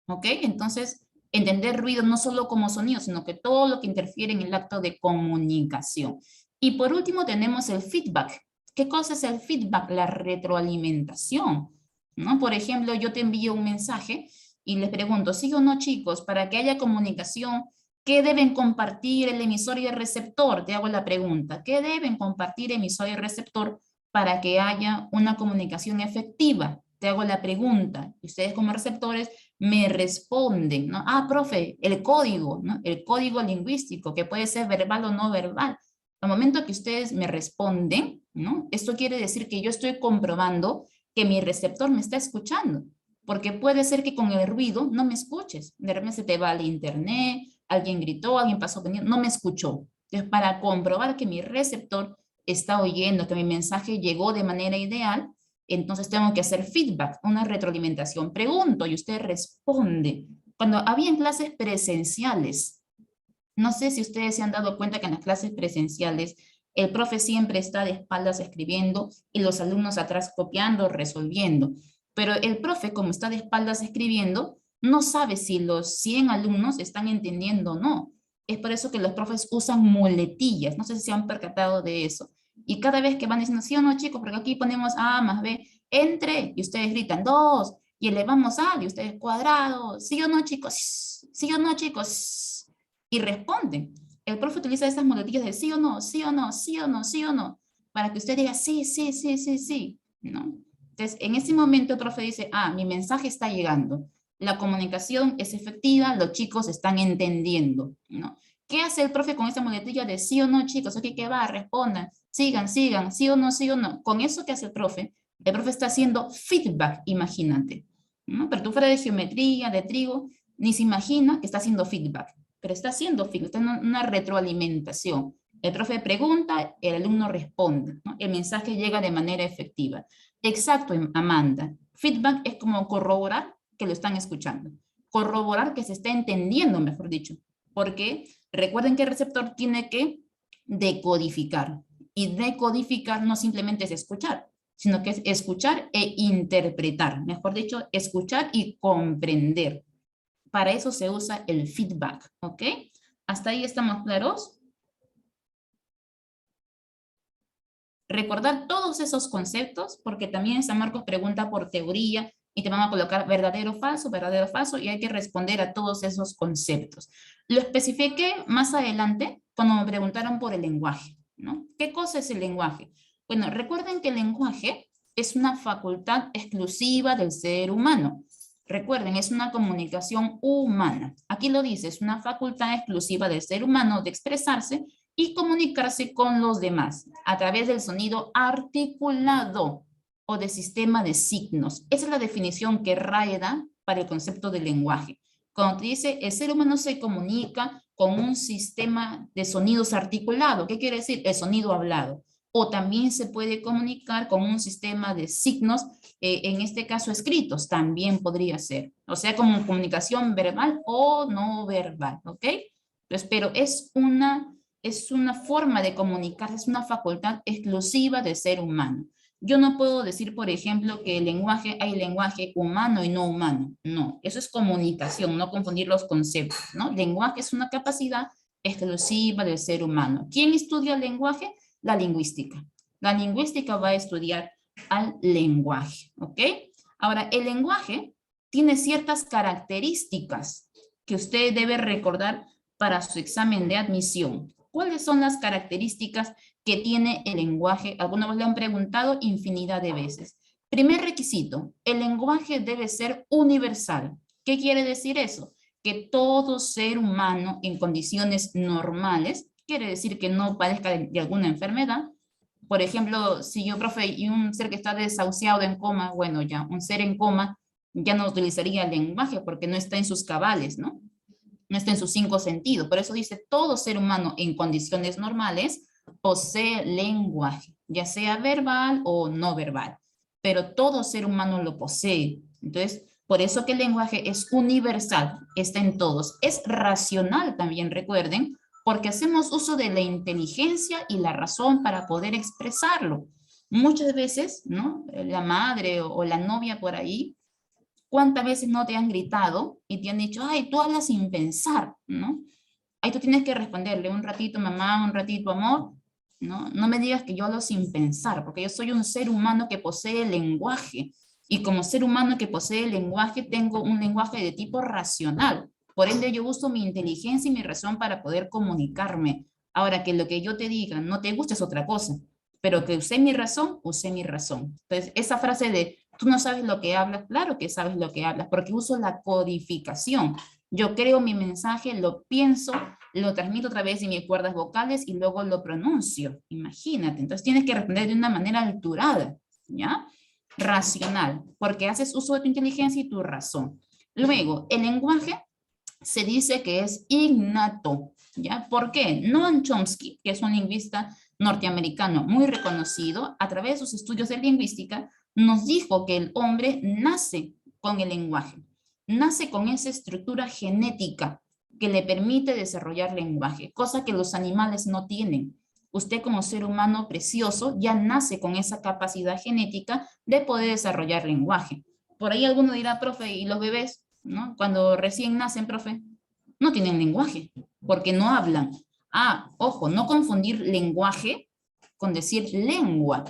¿Ok? Entonces, entender ruido no solo como sonido, sino que todo lo que interfiere en el acto de comunicación. Y por último tenemos el feedback. ¿Qué cosa es el feedback? La retroalimentación, ¿no? Por ejemplo, yo te envío un mensaje y les pregunto, ¿sí o no, chicos? Para que haya comunicación, ¿qué deben compartir el emisor y el receptor? Te hago la pregunta. ¿Qué deben compartir emisor y receptor para que haya una comunicación efectiva? Te hago la pregunta. Y ustedes como receptores me responden, ¿no? Ah, profe, el código, ¿no? El código lingüístico, que puede ser verbal o no verbal. Al momento que ustedes me responden, ¿no? Esto quiere decir que yo estoy comprobando que mi receptor me está escuchando, porque puede ser que con el ruido no me escuches. De repente se te va al internet, alguien gritó, alguien pasó, no me escuchó. Entonces, para comprobar que mi receptor está oyendo, que mi mensaje llegó de manera ideal, entonces tengo que hacer feedback, una retroalimentación. Pregunto y usted responde. Cuando había clases presenciales, no sé si ustedes se han dado cuenta que en las clases presenciales el profe siempre está de espaldas escribiendo y los alumnos atrás copiando, resolviendo. Pero el profe, como está de espaldas escribiendo, no sabe si los 100 alumnos están entendiendo o no. Es por eso que los profes usan muletillas. No sé si se han percatado de eso. Y cada vez que van diciendo, sí o no, chicos, porque aquí ponemos A más B, entre, y ustedes gritan, 2, y elevamos A de ustedes cuadrado, ¿sí o no, chicos? ¿Sí o no, chicos? Y responden. El profe utiliza estas muletillas de sí o no, sí o no, sí o no, sí o no, para que usted diga sí, sí, sí, sí, sí, ¿no? Entonces, en ese momento el profe dice, ah, mi mensaje está llegando, la comunicación es efectiva, los chicos están entendiendo, ¿no? ¿Qué hace el profe con esa muletilla de sí o no, chicos? Ok, ¿qué va? Respondan, sigan, sigan, sí o no, sí o no. Con eso que hace el profe está haciendo feedback, imagínate, ¿no? Pero tú fuera de geometría, de trigo, ni se imagina que está haciendo feedback, pero está haciendo feedback, está en una retroalimentación. El profe pregunta, el alumno responde, ¿no? El mensaje llega de manera efectiva. Exacto, Amanda. Feedback es como corroborar que lo están escuchando, corroborar que se está entendiendo, mejor dicho, porque recuerden que el receptor tiene que decodificar, y decodificar no simplemente es escuchar, sino que es escuchar e interpretar, mejor dicho, escuchar y comprender. Para eso se usa el feedback, ¿ok? ¿Hasta ahí estamos claros? Recordar todos esos conceptos, porque también San Marcos pregunta por teoría y te van a colocar verdadero, falso, y hay que responder a todos esos conceptos. Lo especifiqué más adelante cuando me preguntaron por el lenguaje, ¿no? ¿Qué cosa es el lenguaje? Bueno, recuerden que el lenguaje es una facultad exclusiva del ser humano. Recuerden, es una comunicación humana. Aquí lo dice, es una facultad exclusiva del ser humano de expresarse y comunicarse con los demás a través del sonido articulado o de sistema de signos. Esa es la definición que RAE da para el concepto de lenguaje. Cuando te dice el ser humano se comunica con un sistema de sonidos articulado, ¿qué quiere decir? El sonido hablado. O también se puede comunicar con un sistema de signos, en este caso escritos, también podría ser. O sea, como comunicación verbal o no verbal, ¿ok? Entonces, pero es una forma de comunicarse, es una facultad exclusiva del ser humano. Yo no puedo decir, por ejemplo, que el lenguaje, hay lenguaje humano y no humano. No, eso es comunicación, no confundir los conceptos, ¿no? Lenguaje es una capacidad exclusiva del ser humano. ¿Quién estudia el lenguaje? La lingüística. La lingüística va a estudiar al lenguaje, ¿ok? Ahora, el lenguaje tiene ciertas características que usted debe recordar para su examen de admisión. ¿Cuáles son las características que tiene el lenguaje? Algunos le han preguntado infinidad de veces. Primer requisito, el lenguaje debe ser universal. ¿Qué quiere decir eso? Que todo ser humano en condiciones normales, quiere decir que no padezca de alguna enfermedad. Por ejemplo, si yo, profe, y un ser que está desahuciado en coma, bueno, ya, un ser en coma ya no utilizaría el lenguaje porque no está en sus cabales, ¿no? No está en sus cinco sentidos. Por eso dice, todo ser humano en condiciones normales posee lenguaje, ya sea verbal o no verbal, pero todo ser humano lo posee. Entonces, por eso que el lenguaje es universal, está en todos. Es racional también, recuerden, porque hacemos uso de la inteligencia y la razón para poder expresarlo. Muchas veces, ¿no? La madre o la novia por ahí, ¿cuántas veces no te han gritado y te han dicho, ay, tú hablas sin pensar, ¿no? Ahí tú tienes que responderle un ratito, mamá, un ratito, amor, ¿no? No me digas que yo hablo sin pensar, porque yo soy un ser humano que posee lenguaje. Y como ser humano que posee lenguaje, tengo un lenguaje de tipo racional. Por ende, yo uso mi inteligencia y mi razón para poder comunicarme. Ahora, que lo que yo te diga no te gusta es otra cosa, pero que usé mi razón, usé mi razón. Entonces, esa frase de, tú no sabes lo que hablas, claro que sabes lo que hablas, porque uso la codificación. Yo creo mi mensaje, lo pienso, lo transmito a través de mis cuerdas vocales y luego lo pronuncio. Imagínate. Entonces tienes que responder de una manera alturada, ¿ya? Racional, porque haces uso de tu inteligencia y tu razón. Luego, el lenguaje se dice que es innato, ¿ya? ¿Por qué? Noam Chomsky, que es un lingüista norteamericano muy reconocido, a través de sus estudios de lingüística, nos dijo que el hombre nace con el lenguaje, nace con esa estructura genética que le permite desarrollar lenguaje, cosa que los animales no tienen. Usted como ser humano precioso ya nace con esa capacidad genética de poder desarrollar lenguaje. Por ahí alguno dirá, profe, ¿y los bebés, no? Cuando recién nacen, profe, no tienen lenguaje, porque no hablan. Ah, ojo, no confundir lenguaje con decir lengua.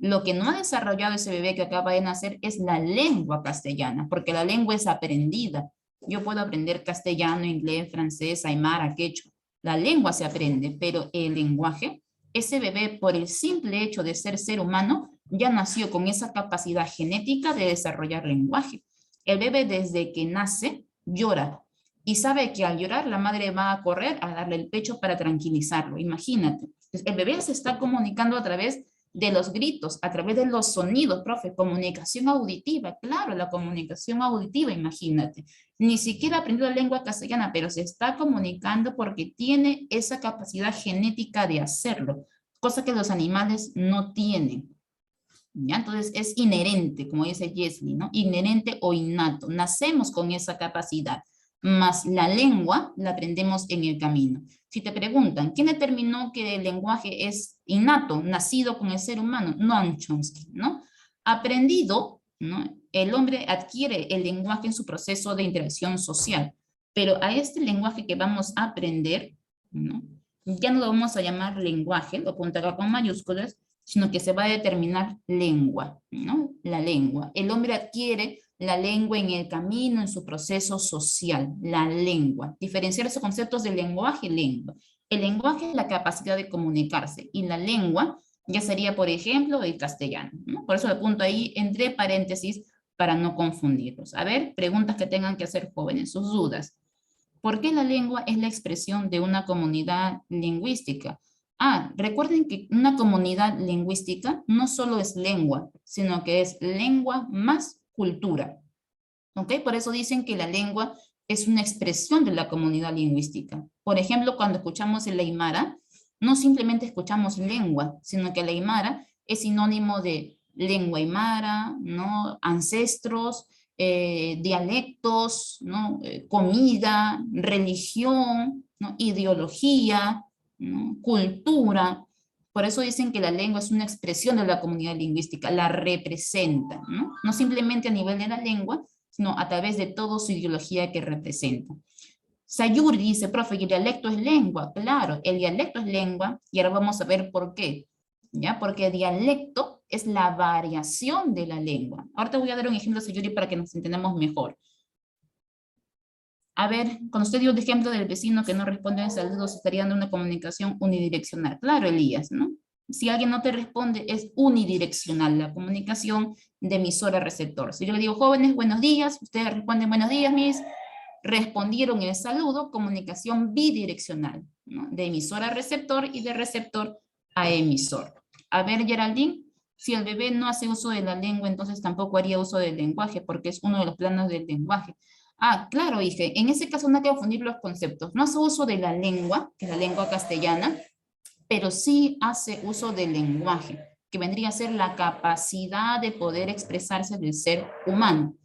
Lo que no ha desarrollado ese bebé que acaba de nacer es la lengua castellana, porque la lengua es aprendida. Yo puedo aprender castellano, inglés, francés, aymara, quechua. La lengua se aprende, pero el lenguaje, ese bebé por el simple hecho de ser humano, ya nació con esa capacidad genética de desarrollar lenguaje. El bebé desde que nace llora y sabe que al llorar la madre va a correr a darle el pecho para tranquilizarlo. Imagínate. Entonces, el bebé se está comunicando a través de los gritos, a través de los sonidos, profe, comunicación auditiva, claro, la comunicación auditiva, imagínate. Ni siquiera aprendió la lengua castellana, pero se está comunicando porque tiene esa capacidad genética de hacerlo, cosa que los animales no tienen. ¿Ya? Entonces es inherente, como dice Jesly, ¿no? Inherente o innato. Nacemos con esa capacidad, más la lengua la aprendemos en el camino. Si te preguntan, ¿quién determinó que el lenguaje es innato, nacido con el ser humano? Noam Chomsky, ¿no? Aprendido, ¿no? El hombre adquiere el lenguaje en su proceso de interacción social, pero a este lenguaje que vamos a aprender, ¿no? Ya no lo vamos a llamar lenguaje, lo apuntará con mayúsculas, sino que se va a determinar lengua, ¿no? La lengua. El hombre adquiere la lengua en el camino, en su proceso social, la lengua. Diferenciar esos conceptos de lenguaje y lengua. El lenguaje es la capacidad de comunicarse y la lengua ya sería, por ejemplo, el castellano, ¿no? Por eso le apunto ahí entre paréntesis para no confundirlos. A ver, preguntas que tengan que hacer jóvenes, sus dudas. ¿Por qué la lengua es la expresión de una comunidad lingüística? Recuerden que una comunidad lingüística no solo es lengua, sino que es lengua más cultura. ¿Ok? Por eso dicen que la lengua es una expresión de la comunidad lingüística. Por ejemplo, cuando escuchamos el aymara, no simplemente escuchamos lengua, sino que el aymara es sinónimo de lengua aymara, ¿no? Ancestros, dialectos, ¿no? Comida, religión, ¿no? Ideología, ¿no? Cultura. Por eso dicen que la lengua es una expresión de la comunidad lingüística, la representa, ¿no? No simplemente a nivel de la lengua, sino a través de toda su ideología que representa. Sayuri dice, profe, ¿y el dialecto es lengua? Claro, el dialecto es lengua y ahora vamos a ver por qué. ¿Ya? Porque el dialecto es la variación de la lengua. Ahora te voy a dar un ejemplo, Sayuri, para que nos entendamos mejor. A ver, cuando usted dio el ejemplo del vecino que no responde en saludos, estaría dando una comunicación unidireccional. Claro, Elías, ¿no? Si alguien no te responde, es unidireccional la comunicación de emisor a receptor. Si yo le digo, jóvenes, buenos días, ustedes responden, buenos días, mis, respondieron el saludo, comunicación bidireccional, ¿no? De emisor a receptor y de receptor a emisor. A ver, Geraldine, si el bebé no hace uso de la lengua, entonces tampoco haría uso del lenguaje, porque es uno de los planos del lenguaje. Claro, dije, en ese caso no hay que confundir los conceptos. No hace uso de la lengua, que es la lengua castellana, pero sí hace uso del lenguaje, que vendría a ser la capacidad de poder expresarse del ser humano.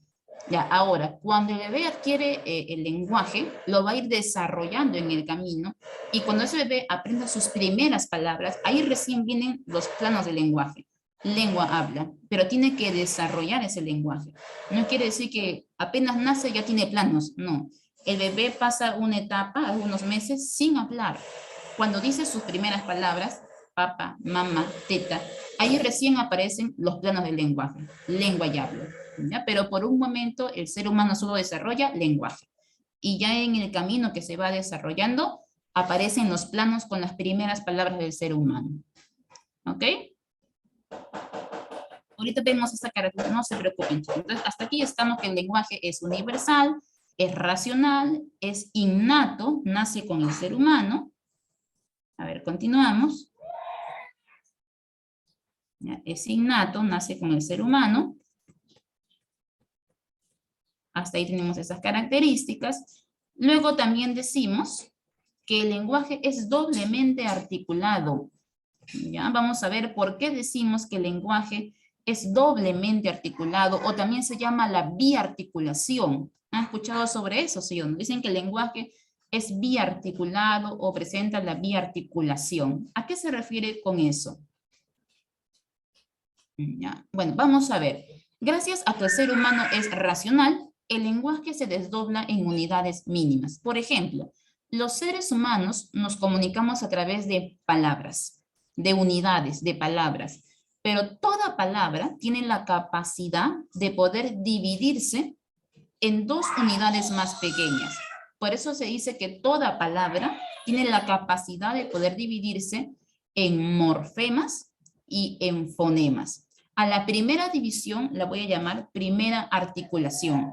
Ya, ahora, cuando el bebé adquiere el lenguaje, lo va a ir desarrollando en el camino, y cuando ese bebé aprenda sus primeras palabras, ahí recién vienen los planos del lenguaje. Lengua habla, pero tiene que desarrollar ese lenguaje. No quiere decir que apenas nace ya tiene planos, no. El bebé pasa una etapa, algunos meses, sin hablar. Cuando dice sus primeras palabras, papá, mamá, teta, ahí recién aparecen los planos del lenguaje, lengua y habla. ¿Ya? Pero por un momento el ser humano solo desarrolla lenguaje. Y ya en el camino que se va desarrollando, aparecen los planos con las primeras palabras del ser humano. ¿Ok? Ahorita vemos esta característica, no se preocupen. Entonces, hasta aquí estamos que el lenguaje es universal, es racional, es innato, nace con el ser humano. A ver, continuamos. ¿Ya? Es innato, nace con el ser humano. Hasta ahí tenemos esas características. Luego también decimos que el lenguaje es doblemente articulado. ¿Ya? Vamos a ver por qué decimos que el lenguaje es doblemente articulado, o también se llama la biarticulación. ¿Han escuchado sobre eso, sí o no? Dicen que el lenguaje es biarticulado o presenta la biarticulación. ¿A qué se refiere con eso? ¿Ya? Bueno, vamos a ver. Gracias a que el ser humano es racional, el lenguaje se desdobla en unidades mínimas. Por ejemplo, los seres humanos nos comunicamos a través de palabras, de unidades, de palabras. pero toda palabra tiene la capacidad de poder dividirse en dos unidades más pequeñas. Por eso se dice que toda palabra tiene la capacidad de poder dividirse en morfemas y en fonemas. A la primera división la voy a llamar primera articulación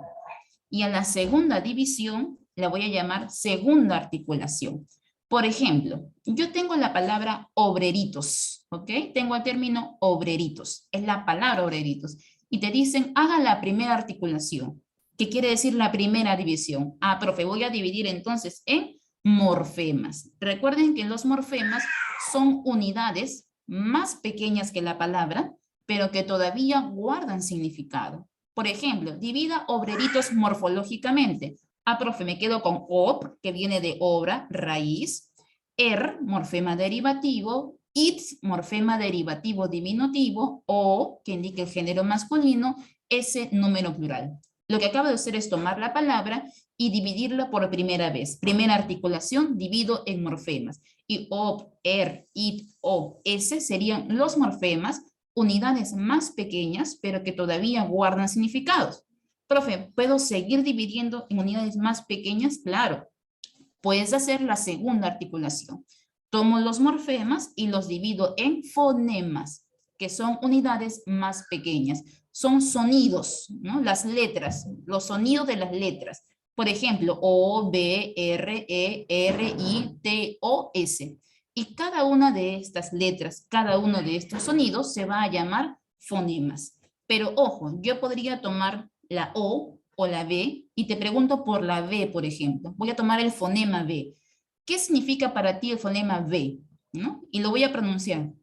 y a la segunda división la voy a llamar segunda articulación. Por ejemplo, yo tengo la palabra obreritos, ¿ok? Tengo el término obreritos, es la palabra obreritos. Y te dicen, haga la primera articulación. ¿Qué quiere decir la primera división? Ah, profe, voy a dividir entonces en morfemas. Recuerden que los morfemas son unidades más pequeñas que la palabra, pero que todavía guardan significado. Por ejemplo, divida obreritos morfológicamente. Ah, profe, me quedo con op, que viene de obra, raíz, morfema derivativo, it, morfema derivativo diminutivo, o, que indica el género masculino, s, número plural. Lo que acabo de hacer es tomar la palabra y dividirla por primera vez. Primera articulación, divido en morfemas. Y op, it, o, s serían los morfemas, unidades más pequeñas, pero que todavía guardan significados. Profe, ¿puedo seguir dividiendo en unidades más pequeñas? Claro. Puedes hacer la segunda articulación. Tomo los morfemas y los divido en fonemas, que son unidades más pequeñas. Son sonidos, ¿no? Las letras, los sonidos de las letras. Por ejemplo, O, B, R, E, R, I, T, O, S. Y cada una de estas letras, cada uno de estos sonidos se va a llamar fonemas. Pero ojo, yo podría tomar la O o la B y te pregunto por la B, por ejemplo. Voy a tomar el fonema B. ¿Qué significa para ti el fonema B? ¿No? Y lo voy a pronunciar.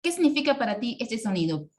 ¿Qué significa para ti este sonido?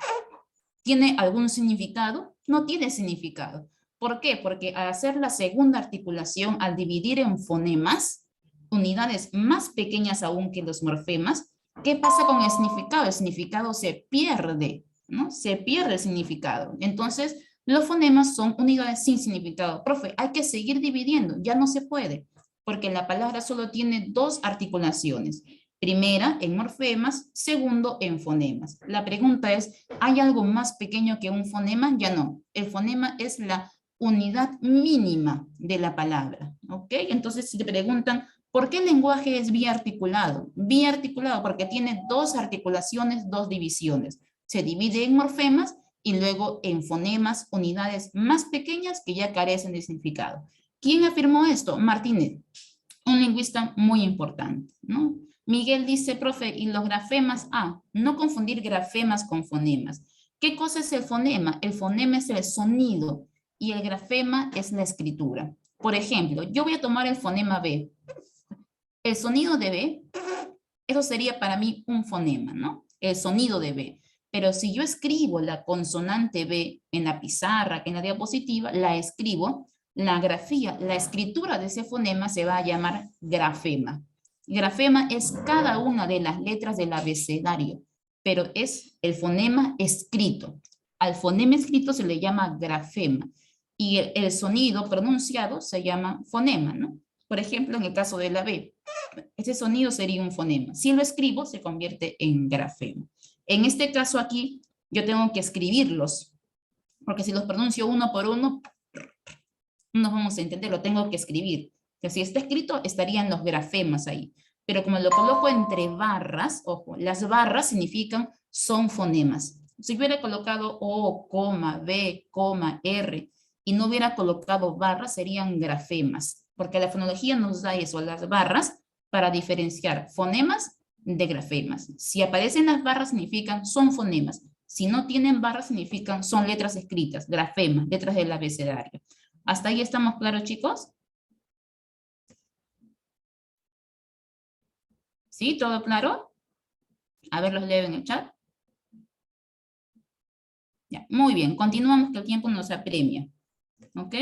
¿Tiene algún significado? No tiene significado. ¿Por qué? Porque al hacer la segunda articulación, al dividir en fonemas, unidades más pequeñas aún que los morfemas, ¿qué pasa con el significado? El significado se pierde, ¿no? Se pierde el significado. Entonces, los fonemas son unidades sin significado. Profe, hay que seguir dividiendo. Ya no se puede, porque la palabra solo tiene dos articulaciones. Primera en morfemas, segundo en fonemas. La pregunta es, ¿hay algo más pequeño que un fonema? Ya no. El fonema es la unidad mínima de la palabra. ¿Ok? Entonces, si te preguntan, ¿por qué el lenguaje es biarticulado? Biarticulado porque tiene dos articulaciones, dos divisiones. Se divide en morfemas y luego en fonemas, unidades más pequeñas que ya carecen de significado. ¿Quién afirmó esto? Martínez, un lingüista muy importante, ¿no? Miguel dice, profe, ¿y los grafemas? Ah, no confundir grafemas con fonemas. ¿Qué cosa es el fonema? El fonema es el sonido y el grafema es la escritura. Por ejemplo, yo voy a tomar el fonema B. El sonido de B, eso sería para mí un fonema, ¿no? El sonido de B. Pero si yo escribo la consonante B en la pizarra, en la diapositiva, la escribo, la grafía, la escritura de ese fonema se va a llamar grafema. Grafema es cada una de las letras del abecedario, pero es el fonema escrito. Al fonema escrito se le llama grafema y el sonido pronunciado se llama fonema, ¿no? Por ejemplo, en el caso de la B, ese sonido sería un fonema. Si lo escribo, se convierte en grafema. En este caso aquí, yo tengo que escribirlos, porque si los pronuncio uno por uno, no vamos a entender, lo tengo que escribir. Que si está escrito, estarían los grafemas ahí. Pero como lo coloco entre barras, ojo, las barras significan, son fonemas. Si yo hubiera colocado O, B, R, y no hubiera colocado barras, serían grafemas. Porque la fonología nos da eso, las barras, para diferenciar fonemas de grafemas. Si aparecen las barras, significan, son fonemas. Si no tienen barras, significan, son letras escritas, grafemas, letras del abecedario. ¿Hasta ahí estamos claros, chicos? ¿Sí? ¿Todo claro? A ver, los leo en el chat. Ya, muy bien, continuamos que el tiempo nos apremia. ¿Ok?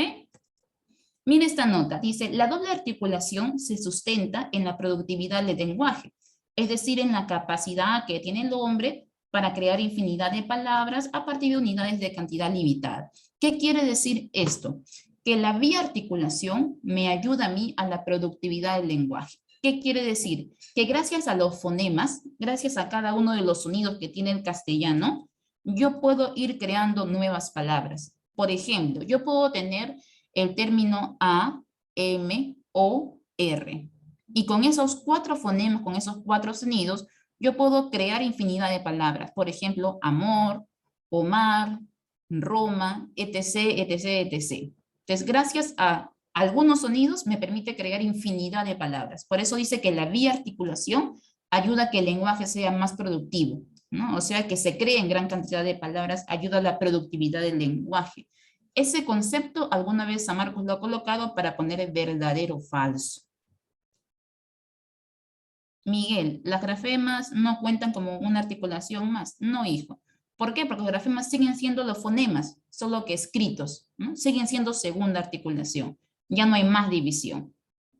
Mire esta nota, dice, la doble articulación se sustenta en la productividad del lenguaje, es decir, en la capacidad que tiene el hombre para crear infinidad de palabras a partir de unidades de cantidad limitada. ¿Qué quiere decir esto? Que la biarticulación me ayuda a mí a la productividad del lenguaje. ¿Qué quiere decir? Que gracias a los fonemas, gracias a cada uno de los sonidos que tiene el castellano, yo puedo ir creando nuevas palabras. Por ejemplo, yo puedo tener el término A, M, O, R. Y con esos 4 fonemas, con esos 4 sonidos, yo puedo crear infinidad de palabras. Por ejemplo, amor, Omar, Roma, etc., etc., etc. Entonces, gracias a algunos sonidos me permite crear infinidad de palabras. Por eso dice que la biarticulación ayuda a que el lenguaje sea más productivo, ¿no? O sea, que se creen gran cantidad de palabras ayuda a la productividad del lenguaje. Ese concepto alguna vez a Marcos lo ha colocado para poner el verdadero o falso. Miguel, las grafemas no cuentan como una articulación más. No, hijo. ¿Por qué? Porque los grafemas siguen siendo los fonemas, solo que escritos, ¿no? Siguen siendo segunda articulación. Ya no hay más división.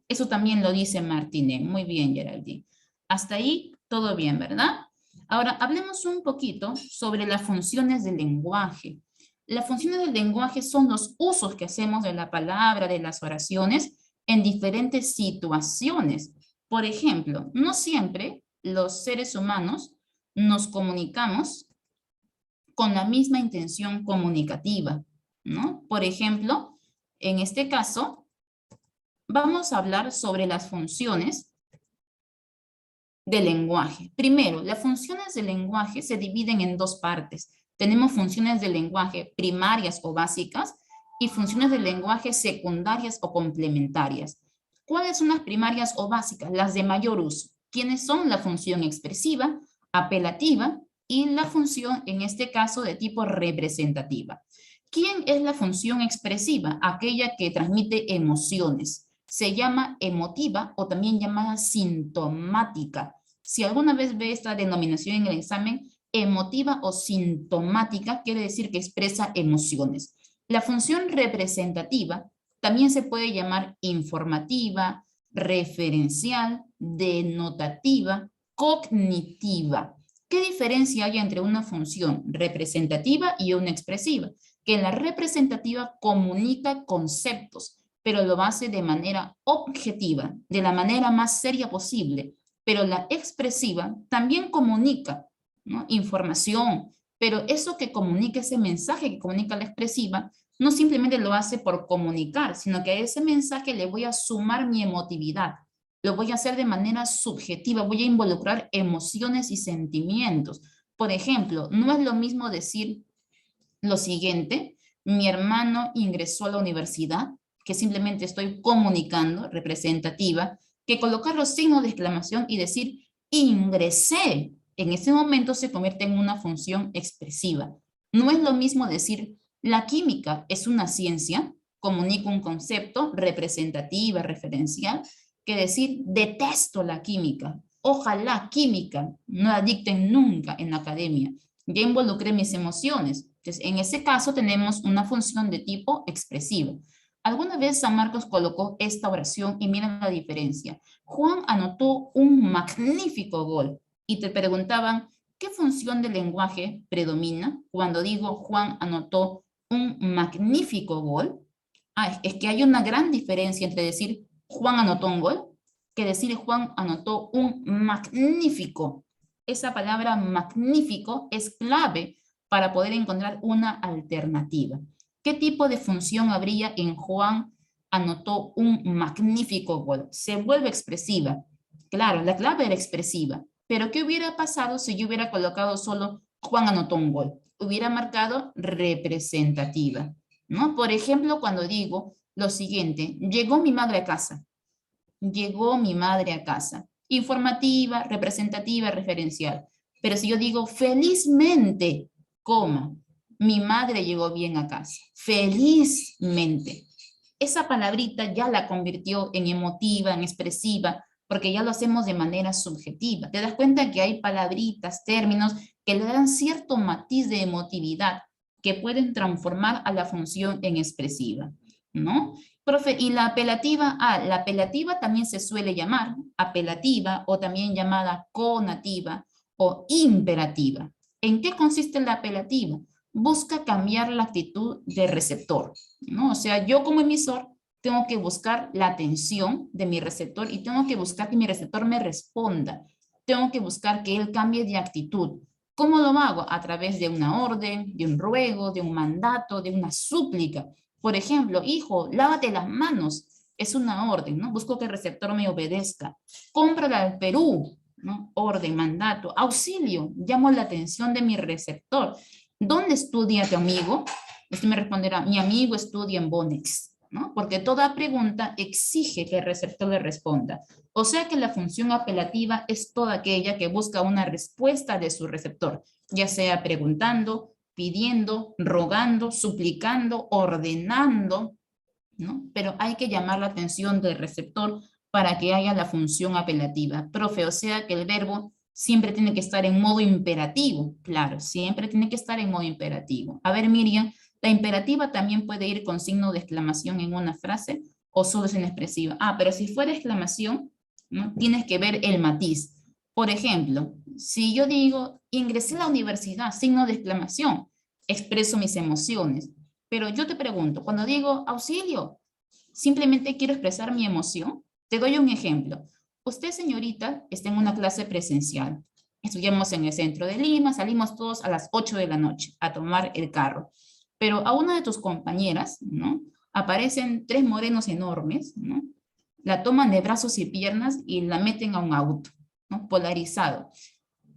Eso también lo dice Martínez. Muy bien, Geraldine. Hasta ahí, todo bien, ¿verdad? Ahora, hablemos un poquito sobre las funciones del lenguaje. Las funciones del lenguaje son los usos que hacemos de la palabra, de las oraciones, en diferentes situaciones. Por ejemplo, no siempre los seres humanos nos comunicamos con la misma intención comunicativa, ¿no? Por ejemplo, en este caso, vamos a hablar sobre las funciones del lenguaje. Primero, las funciones del lenguaje se dividen en 2 partes. Tenemos funciones del lenguaje primarias o básicas y funciones del lenguaje secundarias o complementarias. ¿Cuáles son las primarias o básicas? Las de mayor uso. ¿Quiénes son? La función expresiva, apelativa y la función, en este caso, de tipo representativa. ¿Quién es la función expresiva? Aquella que transmite emociones. Se llama emotiva o también llamada sintomática. Si alguna vez ve esta denominación en el examen, emotiva o sintomática quiere decir que expresa emociones. La función representativa también se puede llamar informativa, referencial, denotativa, cognitiva. ¿Qué diferencia hay entre una función representativa y una expresiva? Que la representativa comunica conceptos, pero lo hace de manera objetiva, de la manera más seria posible. Pero la expresiva también comunica, ¿no? Información, pero eso que comunica, ese mensaje que comunica la expresiva, no simplemente lo hace por comunicar, sino que a ese mensaje le voy a sumar mi emotividad, lo voy a hacer de manera subjetiva, voy a involucrar emociones y sentimientos. Por ejemplo, no es lo mismo decir lo siguiente: mi hermano ingresó a la universidad, que simplemente estoy comunicando, representativa, que colocar los signos de exclamación y decir ingresé. En ese momento se convierte en una función expresiva. No es lo mismo decir la química es una ciencia, comunico un concepto, representativa, referencial, que decir detesto la química. Ojalá química no la dicten nunca en la academia. Ya involucré mis emociones. Entonces, en ese caso tenemos una función de tipo expresivo. Alguna vez San Marcos colocó esta oración y miren la diferencia. Juan anotó un magnífico gol y te preguntaban, ¿qué función del lenguaje predomina cuando digo Juan anotó un magnífico gol? Es que hay una gran diferencia entre decir Juan anotó un gol que decir Juan anotó un magnífico. Esa palabra magnífico es clave para poder encontrar una alternativa. ¿Qué tipo de función habría en Juan anotó un magnífico gol? Se vuelve expresiva. Claro, la clave era expresiva. Pero ¿qué hubiera pasado si yo hubiera colocado solo Juan anotó un gol? Hubiera marcado representativa, ¿no? Por ejemplo, cuando digo lo siguiente: llegó mi madre a casa. Llegó mi madre a casa. Informativa, representativa, referencial. Pero si yo digo felizmente, coma, mi madre llegó bien a casa. Felizmente. Esa palabrita ya la convirtió en emotiva, en expresiva, porque ya lo hacemos de manera subjetiva. Te das cuenta que hay palabritas, términos que le dan cierto matiz de emotividad que pueden transformar a la función en expresiva, ¿no? Profe, ¿y la apelativa? La apelativa también se suele llamar apelativa o también llamada conativa o imperativa. ¿En qué consiste la apelativa? Busca cambiar la actitud del receptor, ¿no? O sea, yo como emisor tengo que buscar la atención de mi receptor y tengo que buscar que mi receptor me responda. Tengo que buscar que él cambie de actitud. ¿Cómo lo hago? A través de una orden, de un ruego, de un mandato, de una súplica. Por ejemplo, hijo, lávate las manos. Es una orden, ¿no? Busco que el receptor me obedezca. Cómprala al Perú, ¿no? Orden, mandato, auxilio. Llamo la atención de mi receptor. ¿Dónde estudia tu amigo? Este me responderá, mi amigo estudia en Bonex, ¿no? Porque toda pregunta exige que el receptor le responda. O sea que la función apelativa es toda aquella que busca una respuesta de su receptor, ya sea preguntando, pidiendo, rogando, suplicando, ordenando, ¿no? Pero hay que llamar la atención del receptor para que haya la función apelativa. Profe, o sea que el verbo siempre tiene que estar en modo imperativo. Claro, siempre tiene que estar en modo imperativo. A ver, Miriam, la imperativa también puede ir con signo de exclamación en una frase o solo es en expresiva. Ah, pero si fuera exclamación, ¿no? Tienes que ver el matiz. Por ejemplo, si yo digo, ingresé a la universidad, signo de exclamación, expreso mis emociones. Pero yo te pregunto, cuando digo auxilio, simplemente quiero expresar mi emoción. Te doy un ejemplo. Usted, señorita, está en una clase presencial. Estudiamos en el centro de Lima, salimos todos a las 8 de la noche a tomar el carro. Pero a una de tus compañeras, ¿no? Aparecen tres morenos enormes, ¿no? La toman de brazos y piernas y la meten a un auto, ¿no? Polarizado.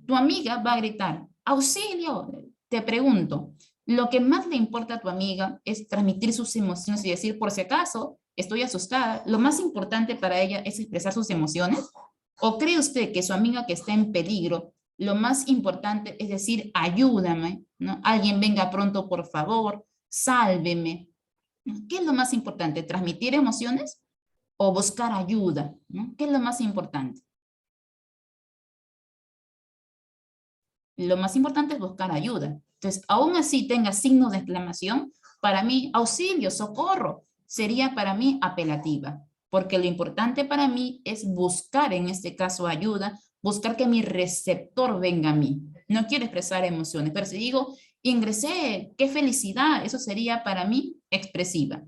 Tu amiga va a gritar, auxilio. Te pregunto, lo que más le importa a tu amiga es transmitir sus emociones y decir, por si acaso, estoy asustada. Lo más importante para ella es expresar sus emociones. ¿O cree usted que su amiga que está en peligro, lo más importante es decir, ayúdame, ¿no? Alguien venga pronto, por favor, sálveme. ¿Qué es lo más importante? ¿Transmitir emociones o buscar ayuda? ¿No? ¿Qué es lo más importante? Lo más importante es buscar ayuda. Entonces, aún así tenga signos de exclamación, para mí, auxilio, socorro, sería para mí apelativa, porque lo importante para mí es buscar, en este caso, ayuda, buscar que mi receptor venga a mí. No quiero expresar emociones, pero si digo, ingresé, qué felicidad, eso sería para mí expresiva,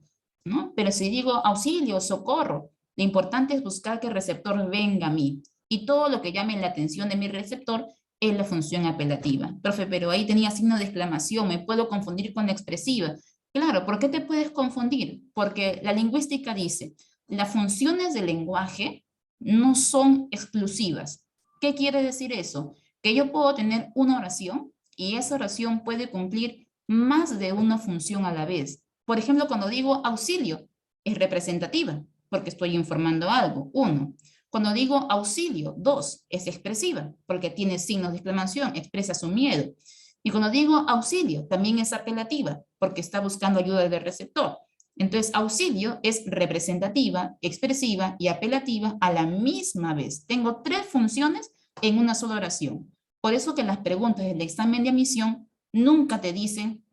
¿no? Pero si digo auxilio, socorro, lo importante es buscar que el receptor venga a mí. Y todo lo que llame la atención de mi receptor es la función apelativa. Profe, pero ahí tenía signo de exclamación, me puedo confundir con la expresiva. Claro, ¿por qué te puedes confundir? Porque la lingüística dice, las funciones del lenguaje no son exclusivas. ¿Qué quiere decir eso? Que yo puedo tener una oración y esa oración puede cumplir más de una función a la vez. Por ejemplo, cuando digo auxilio, es representativa, porque estoy informando algo, uno. Cuando digo auxilio, dos, es expresiva, porque tiene signos de exclamación, expresa su miedo. Y cuando digo auxilio, también es apelativa, porque está buscando ayuda del receptor. Entonces, auxilio es representativa, expresiva y apelativa a la misma vez. Tengo tres funciones en una sola oración. Por eso que las preguntas del examen de admisión nunca te dicen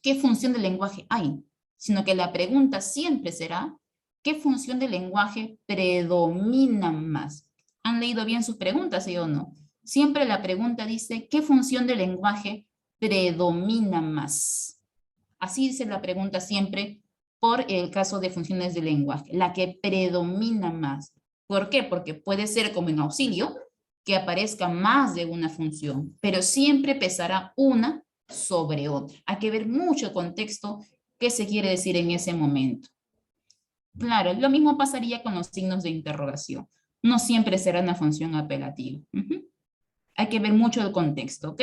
qué función del lenguaje hay, sino que la pregunta siempre será ¿qué función del lenguaje predomina más? ¿Han leído bien sus preguntas, sí o no? Siempre la pregunta dice, ¿qué función del lenguaje predomina más? Así dice la pregunta siempre por el caso de funciones del lenguaje, la que predomina más. ¿Por qué? Porque puede ser como en auxilio, que aparezca más de una función, pero siempre pesará una sobre otra. Hay que ver mucho el contexto, qué se quiere decir en ese momento. Claro, lo mismo pasaría con los signos de interrogación. No siempre será una función apelativa. Hay que ver mucho el contexto, ¿ok?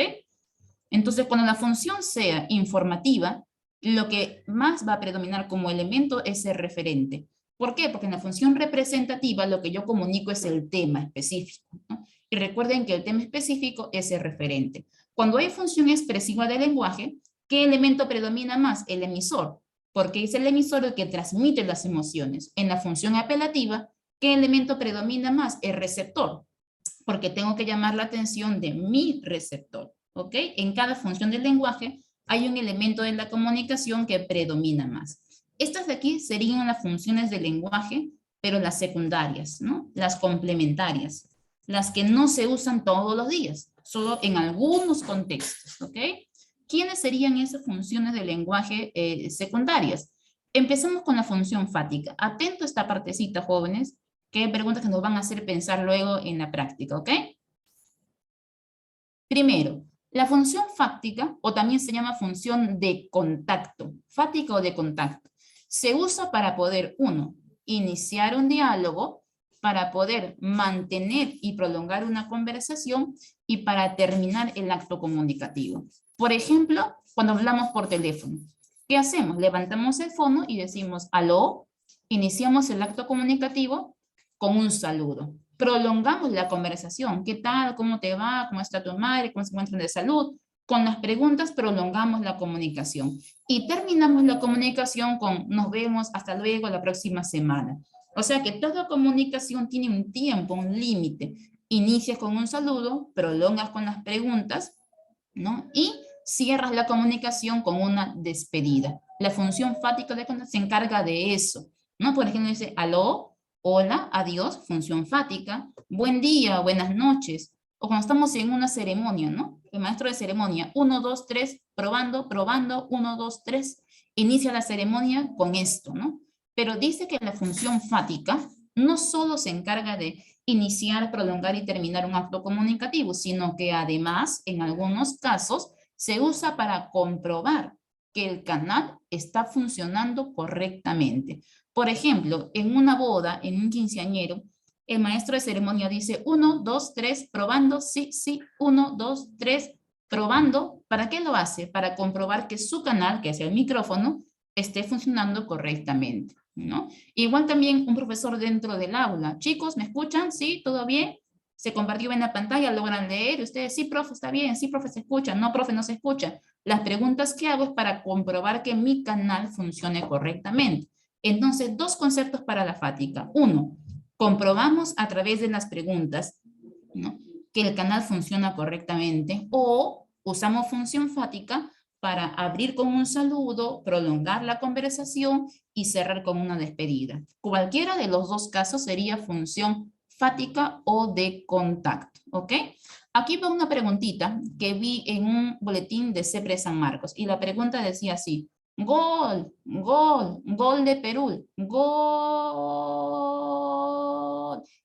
Entonces, cuando la función sea informativa, lo que más va a predominar como elemento es el referente. ¿Por qué? Porque en la función representativa lo que yo comunico es el tema específico, ¿no? Y recuerden que el tema específico es el referente. Cuando hay función expresiva del lenguaje, ¿qué elemento predomina más? El emisor, porque es el emisor el que transmite las emociones. En la función apelativa, ¿qué elemento predomina más? El receptor, porque tengo que llamar la atención de mi receptor, ¿ok? En cada función del lenguaje hay un elemento de la comunicación que predomina más. Estas de aquí serían las funciones del lenguaje, pero las secundarias, ¿no? Las complementarias, las que no se usan todos los días, solo en algunos contextos, ¿ok? ¿Quiénes serían esas funciones del lenguaje secundarias? Empezamos con la función fática. Atento a esta partecita, jóvenes, que hay preguntas que nos van a hacer pensar luego en la práctica, ¿ok? Primero, la función fáctica, o también se llama función de contacto, fática o de contacto, se usa para poder, uno, iniciar un diálogo, para poder mantener y prolongar una conversación y para terminar el acto comunicativo. Por ejemplo, cuando hablamos por teléfono, ¿qué hacemos? Levantamos el fono y decimos, aló, iniciamos el acto comunicativo con un saludo. Prolongamos la conversación. ¿Qué tal? ¿Cómo te va? ¿Cómo está tu madre? ¿Cómo se encuentran de salud? Con las preguntas prolongamos la comunicación. Y terminamos la comunicación con nos vemos, hasta luego, la próxima semana. O sea que toda comunicación tiene un tiempo, un límite. Inicias con un saludo, prolongas con las preguntas, ¿no? Y cierras la comunicación con una despedida. La función fática se encarga de eso, ¿no? Por ejemplo, dice, aló, hola, adiós, función fática, buen día, buenas noches, o cuando estamos en una ceremonia, ¿no? El maestro de ceremonia, 1, 2, 3, probando, probando, 1, 2, 3, inicia la ceremonia con esto, ¿no? Pero dice que la función fática no solo se encarga de iniciar, prolongar y terminar un acto comunicativo, sino que además, en algunos casos, se usa para comprobar que el canal está funcionando correctamente. Por ejemplo, en una boda, en un quinceañero, el maestro de ceremonia dice 1, 2, 3, probando, sí, sí, 1, 2, 3, probando. ¿Para qué lo hace? Para comprobar que su canal, que es el micrófono, esté funcionando correctamente, ¿no? Igual también un profesor dentro del aula. Chicos, ¿me escuchan? ¿Sí? ¿Todo bien? Se compartió bien la pantalla, logran leer. Ustedes, sí, profe, está bien. Sí, profe, se escucha. No, profe, no se escucha. Las preguntas que hago es para comprobar que mi canal funcione correctamente. Entonces, dos conceptos para la fática. Uno, comprobamos a través de las preguntas, ¿no?, que el canal funciona correctamente, o usamos función fática para abrir con un saludo, prolongar la conversación y cerrar con una despedida. Cualquiera de los dos casos sería función fática o de contacto, ¿ok? Aquí va una preguntita que vi en un boletín de CEPRE San Marcos, y la pregunta decía así: gol, gol, gol de Perú, gol.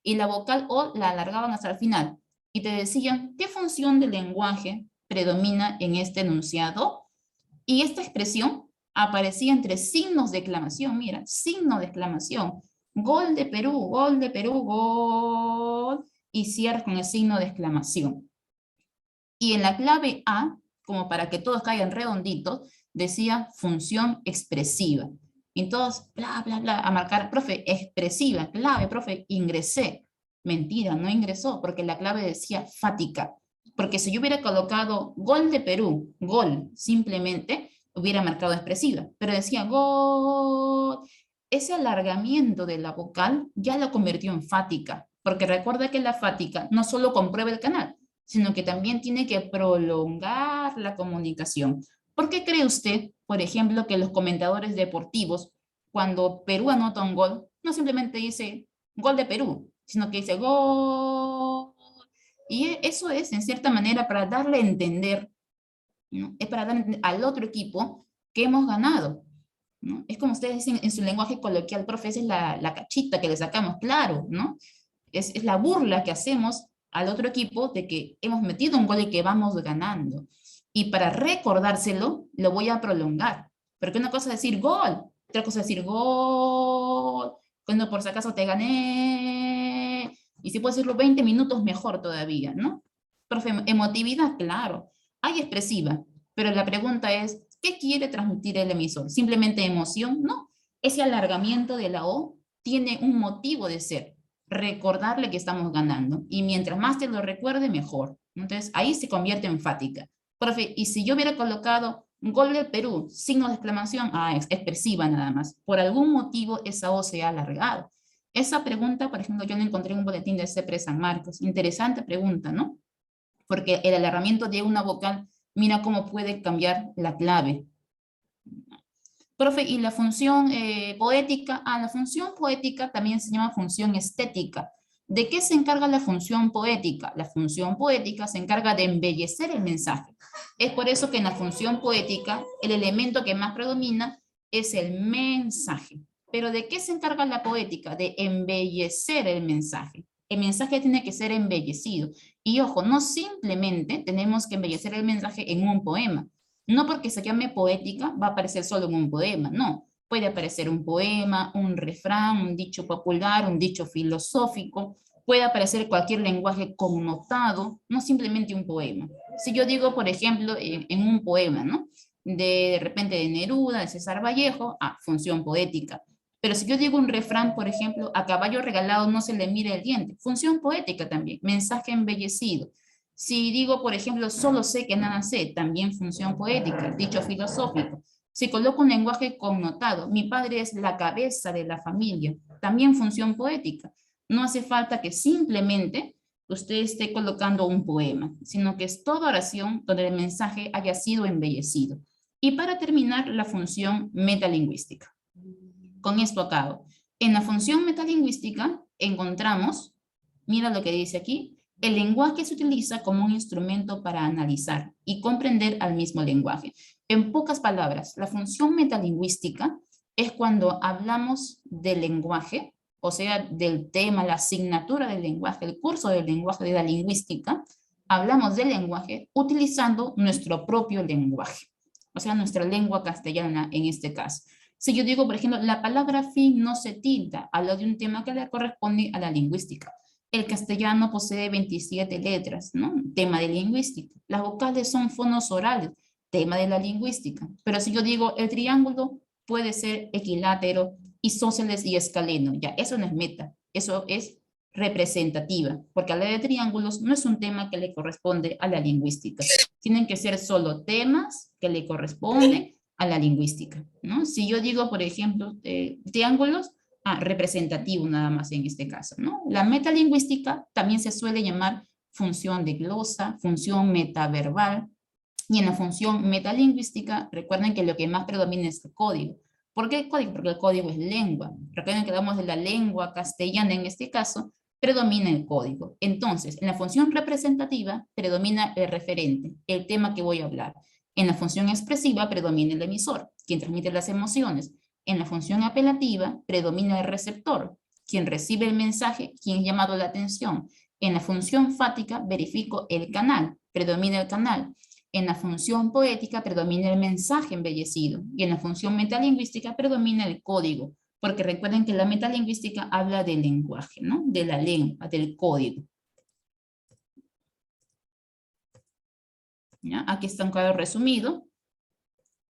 Y la vocal O la alargaban hasta el final. Y te decían, ¿qué función del lenguaje predomina en este enunciado? Y esta expresión aparecía entre signos de exclamación. Mira, signo de exclamación. Gol de Perú, gol. Y cierra con el signo de exclamación. Y en la clave A, como para que todos caigan redonditos, decía función expresiva. Entonces, bla, bla, bla, a marcar, profe, expresiva, clave, profe, ingresé. Mentira, no ingresó, porque la clave decía fática. Porque si yo hubiera colocado gol de Perú, gol, simplemente, hubiera marcado expresiva. Pero decía gol. Ese alargamiento de la vocal ya la convirtió en fática. Porque recuerda que la fática no solo comprueba el canal, sino que también tiene que prolongar la comunicación. ¿Por qué cree usted, por ejemplo, que los comentadores deportivos, cuando Perú anota un gol, no simplemente dice gol de Perú, sino que dice gol? Y eso es, en cierta manera, para darle a entender, ¿no?, es para dar al otro equipo que hemos ganado, ¿no? Es como ustedes dicen en su lenguaje coloquial, profe, es la cachita que le sacamos, claro, ¿no? Es la burla que hacemos al otro equipo de que hemos metido un gol y que vamos ganando. Y para recordárselo, lo voy a prolongar. Porque una cosa es decir gol, otra cosa es decir gol, cuando por si acaso te gané. Y si puedo decirlo 20 minutos, mejor todavía, ¿no? Profe, emotividad, claro. Hay expresiva, pero la pregunta es, ¿qué quiere transmitir el emisor? ¿Simplemente emoción? No. Ese alargamiento de la O tiene un motivo de ser. Recordarle que estamos ganando. Y mientras más te lo recuerde, mejor. Entonces, ahí se convierte en fática. Profe, y si yo hubiera colocado un gol del Perú, signo de exclamación, es expresiva nada más. Por algún motivo, esa O se ha alargado. Esa pregunta, por ejemplo, yo la encontré en un boletín de CEPRE San Marcos. Interesante pregunta, ¿no? Porque el alargamiento de una vocal, mira cómo puede cambiar la clave. Profe, ¿y la función poética? La función poética también se llama función estética. ¿De qué se encarga la función poética? La función poética se encarga de embellecer el mensaje. Es por eso que en la función poética el elemento que más predomina es el mensaje. Pero ¿de qué se encarga la poética? De embellecer el mensaje. El mensaje tiene que ser embellecido. Y ojo, no simplemente tenemos que embellecer el mensaje en un poema. No porque se llame poética va a aparecer solo en un poema, no. Puede aparecer un poema, un refrán, un dicho popular, un dicho filosófico. Puede aparecer cualquier lenguaje connotado, no simplemente un poema. Si yo digo, por ejemplo, en un poema, ¿no? De repente de Neruda, de César Vallejo, función poética. Pero si yo digo un refrán, por ejemplo, a caballo regalado no se le mire el diente, función poética también, mensaje embellecido. Si digo, por ejemplo, solo sé que nada sé, también función poética, dicho filosófico. Si coloco un lenguaje connotado, mi padre es la cabeza de la familia, también función poética. No hace falta que simplemente usted esté colocando un poema, sino que es toda oración donde el mensaje haya sido embellecido. Y para terminar, la función metalingüística. Con esto acabo. En la función metalingüística encontramos, mira lo que dice aquí, el lenguaje se utiliza como un instrumento para analizar y comprender al mismo lenguaje. En pocas palabras, la función metalingüística es cuando hablamos del lenguaje, o sea, del tema, la asignatura del lenguaje, el curso del lenguaje de la lingüística, hablamos del lenguaje utilizando nuestro propio lenguaje, o sea, nuestra lengua castellana en este caso. Si yo digo, por ejemplo, la palabra fin no se tilda, hablo de un tema que le corresponde a la lingüística. El castellano posee 27 letras, ¿no? Tema de lingüística. Las vocales son fonos orales, tema de la lingüística. Pero si yo digo el triángulo puede ser equilátero, isósceles y escaleno, ya, eso no es meta, eso es representativa, porque hablar de triángulos no es un tema que le corresponde a la lingüística. Tienen que ser solo temas que le corresponden a la lingüística, ¿no? Si yo digo, por ejemplo, triángulos, representativo nada más en este caso, ¿no? La metalingüística también se suele llamar función de glosa, función metaverbal, y en la función metalingüística, recuerden que lo que más predomina es el código. ¿Por qué el código? Porque el código es lengua. Recuerden que hablamos de la lengua castellana en este caso, predomina el código. Entonces, en la función representativa predomina el referente, el tema que voy a hablar. En la función expresiva predomina el emisor, quien transmite las emociones. En la función apelativa predomina el receptor, quien recibe el mensaje, quien ha llamado la atención. En la función fática verifico el canal, predomina el canal. En la función poética predomina el mensaje embellecido y en la función metalingüística predomina el código, porque recuerden que la metalingüística habla del lenguaje, ¿no? De la lengua, del código. ¿Ya? Aquí está un cuadro resumido.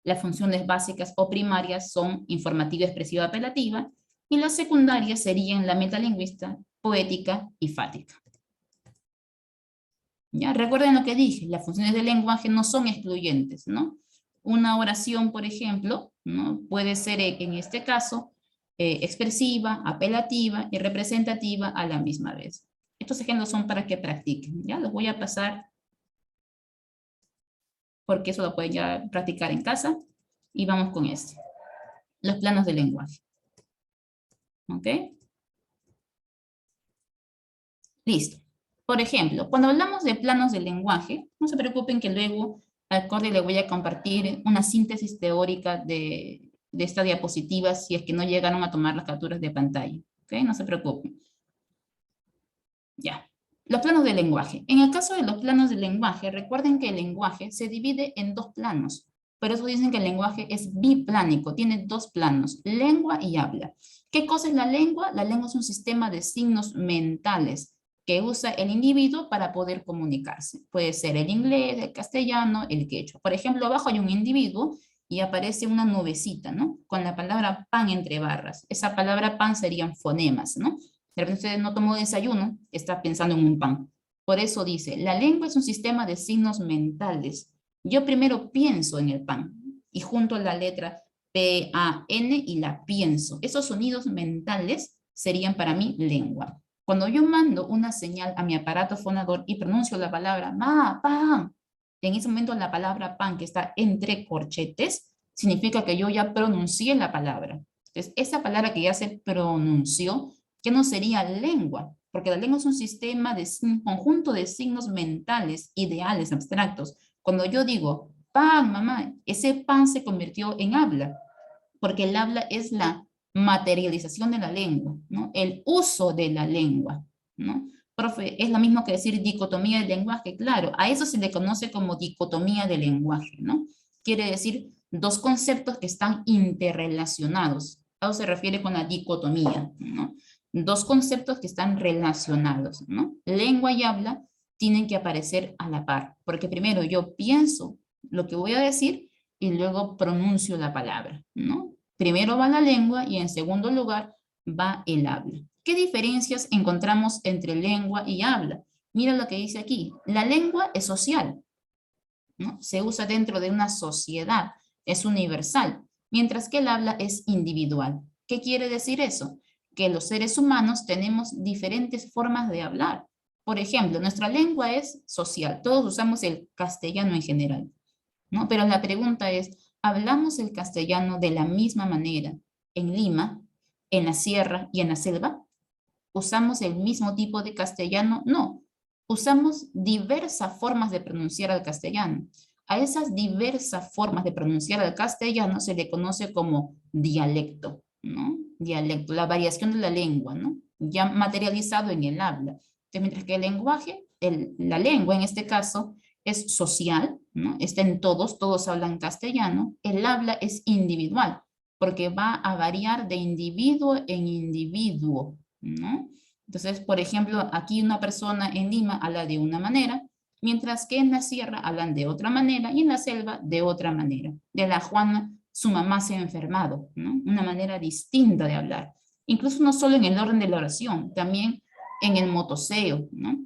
Las funciones básicas o primarias son informativa, expresiva, apelativa, y las secundarias serían la metalingüística, poética y fática. ¿Ya? Recuerden lo que dije, las funciones del lenguaje no son excluyentes, ¿no? Una oración, por ejemplo, ¿no? Puede ser en este caso expresiva, apelativa y representativa a la misma vez. Estos ejemplos son para que practiquen, ¿ya? Los voy a pasar porque eso lo pueden ya practicar en casa. Y vamos con este. Los planos del lenguaje. ¿Ok? Listo. Por ejemplo, cuando hablamos de planos del lenguaje, no se preocupen que luego al corte le voy a compartir una síntesis teórica de esta diapositiva si es que no llegaron a tomar las capturas de pantalla. ¿Ok? No se preocupen. Ya. Los planos del lenguaje. En el caso de los planos del lenguaje, recuerden que el lenguaje se divide en dos planos. Por eso dicen que el lenguaje es biplánico, tiene dos planos, lengua y habla. ¿Qué cosa es la lengua? La lengua es un sistema de signos mentales que usa el individuo para poder comunicarse. Puede ser el inglés, el castellano, el quechua. Por ejemplo, abajo hay un individuo y aparece una nubecita, ¿no? Con la palabra pan entre barras. Esa palabra pan serían fonemas, ¿no? De repente usted no tomó desayuno, está pensando en un pan. Por eso dice, la lengua es un sistema de signos mentales. Yo primero pienso en el pan y junto a la letra P-A-N y la pienso. Esos sonidos mentales serían para mí lengua. Cuando yo mando una señal a mi aparato fonador y pronuncio la palabra ma, pan, en ese momento la palabra pan que está entre corchetes, significa que yo ya pronuncié la palabra. Entonces, esa palabra que ya se pronunció, ya no sería lengua, porque la lengua es un sistema de un conjunto de signos mentales, ideales, abstractos. Cuando yo digo pan, mamá, ese pan se convirtió en habla. Porque el habla es la materialización de la lengua, ¿no? El uso de la lengua, ¿no? Profe, es lo mismo que decir dicotomía del lenguaje, claro, a eso se le conoce como dicotomía del lenguaje, ¿no? Quiere decir dos conceptos que están interrelacionados. A eso se refiere con la dicotomía, ¿no? Dos conceptos que están relacionados, ¿no? Lengua y habla tienen que aparecer a la par, porque primero yo pienso lo que voy a decir y luego pronuncio la palabra, ¿no? Primero va la lengua y en segundo lugar va el habla. ¿Qué diferencias encontramos entre lengua y habla? Mira lo que dice aquí. La lengua es social, ¿no? Se usa dentro de una sociedad, es universal, mientras que el habla es individual. ¿Qué quiere decir eso? Que los seres humanos tenemos diferentes formas de hablar. Por ejemplo, nuestra lengua es social, todos usamos el castellano en general, ¿no? Pero la pregunta es, ¿hablamos el castellano de la misma manera en Lima, en la sierra y en la selva? ¿Usamos el mismo tipo de castellano? No, usamos diversas formas de pronunciar el castellano. A esas diversas formas de pronunciar el castellano se le conoce como dialecto, ¿no? Dialecto, la variación de la lengua, ¿no? Ya materializado en el habla. Entonces, mientras que el lenguaje, la lengua en este caso, es social, ¿no? Está en todos, todos hablan castellano. El habla es individual, porque va a variar de individuo en individuo, ¿no? Entonces, por ejemplo, aquí una persona en Lima habla de una manera, mientras que en la sierra hablan de otra manera y en la selva de otra manera. De la Juana, su mamá se ha enfermado, ¿no? Una manera distinta de hablar. Incluso no solo en el orden de la oración, también en el motoseo, ¿no?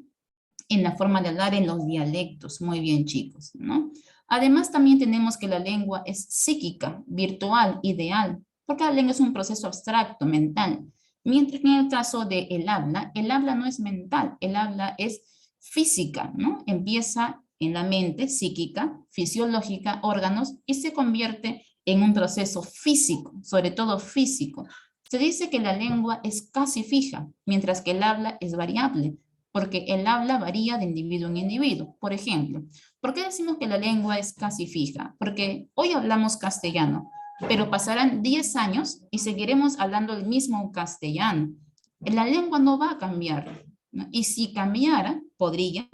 En la forma de hablar, en los dialectos. Muy bien, chicos, ¿no? Además, también tenemos que la lengua es psíquica, virtual, ideal, porque la lengua es un proceso abstracto, mental. Mientras que en el caso del el habla no es mental, el habla es física, ¿no? Empieza en la mente, psíquica, fisiológica, órganos, y se convierte en un proceso físico, sobre todo físico. Se dice que la lengua es casi fija, mientras que el habla es variable, porque el habla varía de individuo en individuo. Por ejemplo, ¿por qué decimos que la lengua es casi fija? Porque hoy hablamos castellano, pero pasarán 10 años y seguiremos hablando el mismo castellano. La lengua no va a cambiar, ¿no? Y si cambiara,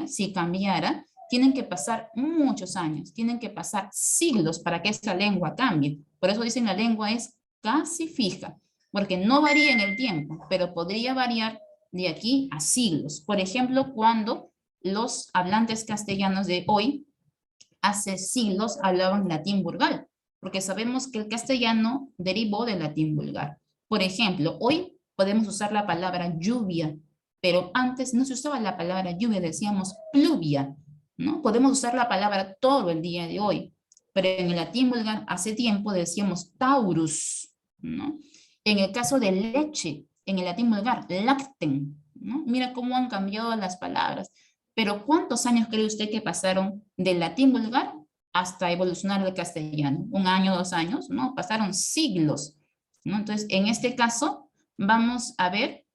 si cambiara, tienen que pasar muchos años, tienen que pasar siglos para que esa lengua cambie. Por eso dicen la lengua es casi fija, porque no varía en el tiempo, pero podría variar de aquí a siglos. Por ejemplo, cuando los hablantes castellanos de hoy, hace siglos, hablaban latín vulgar, porque sabemos que el castellano derivó del latín vulgar. Por ejemplo, hoy podemos usar la palabra lluvia, pero antes no se usaba la palabra lluvia, decíamos pluvia, ¿no? Podemos usar la palabra todo el día de hoy, pero en el latín vulgar hace tiempo decíamos taurus, ¿no? En el caso de leche, en el latín vulgar, lacten, ¿no? Mira cómo han cambiado las palabras. Pero ¿cuántos años cree usted que pasaron del latín vulgar hasta evolucionar al castellano? ¿Un año, 2 años? No, pasaron siglos, ¿no? Entonces, en este caso, vamos a ver,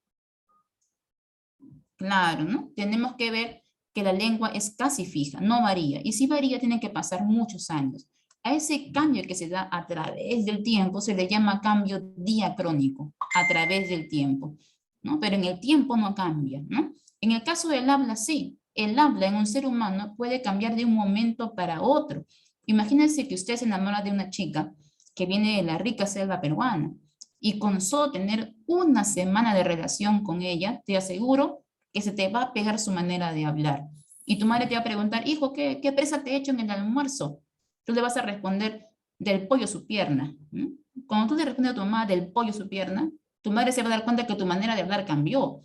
claro, ¿no? Tenemos que ver que la lengua es casi fija, no varía. Y si varía, tiene que pasar muchos años. A ese cambio que se da a través del tiempo se le llama cambio diacrónico, a través del tiempo, ¿no? Pero en el tiempo no cambia, ¿no? En el caso del habla, sí. El habla en un ser humano puede cambiar de un momento para otro. Imagínense que usted se enamora de una chica que viene de la rica selva peruana y con solo tener una semana de relación con ella, te aseguro que se te va a pegar su manera de hablar. Y tu madre te va a preguntar, hijo, ¿qué presa te he hecho en el almuerzo? Tú le vas a responder del pollo su pierna. ¿No? Cuando tú le respondes a tu mamá del pollo su pierna, tu madre se va a dar cuenta que tu manera de hablar cambió.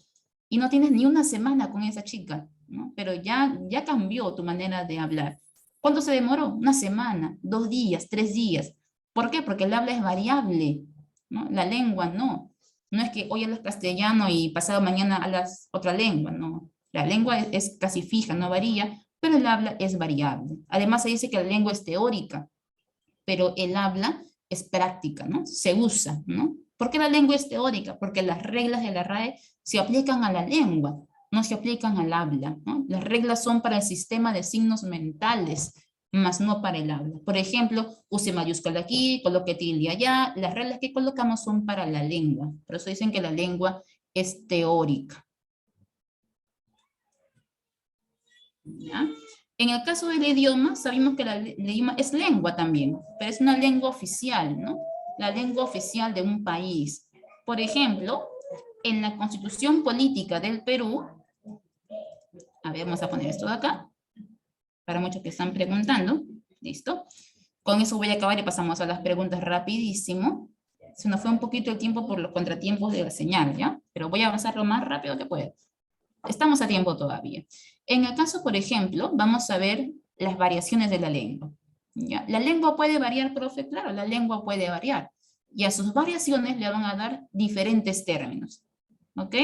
Y no tienes ni una semana con esa chica, ¿no? Pero ya cambió tu manera de hablar. ¿Cuánto se demoró? Una semana, 2 días, 3 días. ¿Por qué? Porque el habla es variable, ¿no? La lengua no. No es que hoy hablas castellano y pasado mañana hablas otra lengua, no. La lengua es casi fija, no varía, pero el habla es variable. Además se dice que la lengua es teórica, pero el habla es práctica, ¿no? Se usa, ¿no? ¿Por qué la lengua es teórica? Porque las reglas de la RAE se aplican a la lengua, no se aplican al habla, ¿no? Las reglas son para el sistema de signos mentales, más no para el habla. Por ejemplo, use mayúscula aquí, coloque tilde allá. Las reglas que colocamos son para la lengua. Por eso dicen que la lengua es teórica. ¿Ya? En el caso del idioma, sabemos que el idioma es lengua también, pero es una lengua oficial, ¿no? La lengua oficial de un país. Por ejemplo, en la Constitución Política del Perú, a ver, vamos a poner esto de acá, para muchos que están preguntando, ¿listo? Con eso voy a acabar y pasamos a las preguntas rapidísimo. Se nos fue un poquito el tiempo por los contratiempos de la señal, ¿ya? Pero voy a avanzar lo más rápido que pueda. Estamos a tiempo todavía. En el caso, por ejemplo, vamos a ver las variaciones de la lengua. ¿Ya? La lengua puede variar, profe, claro, la lengua puede variar. Y a sus variaciones le van a dar diferentes términos. ¿Ok?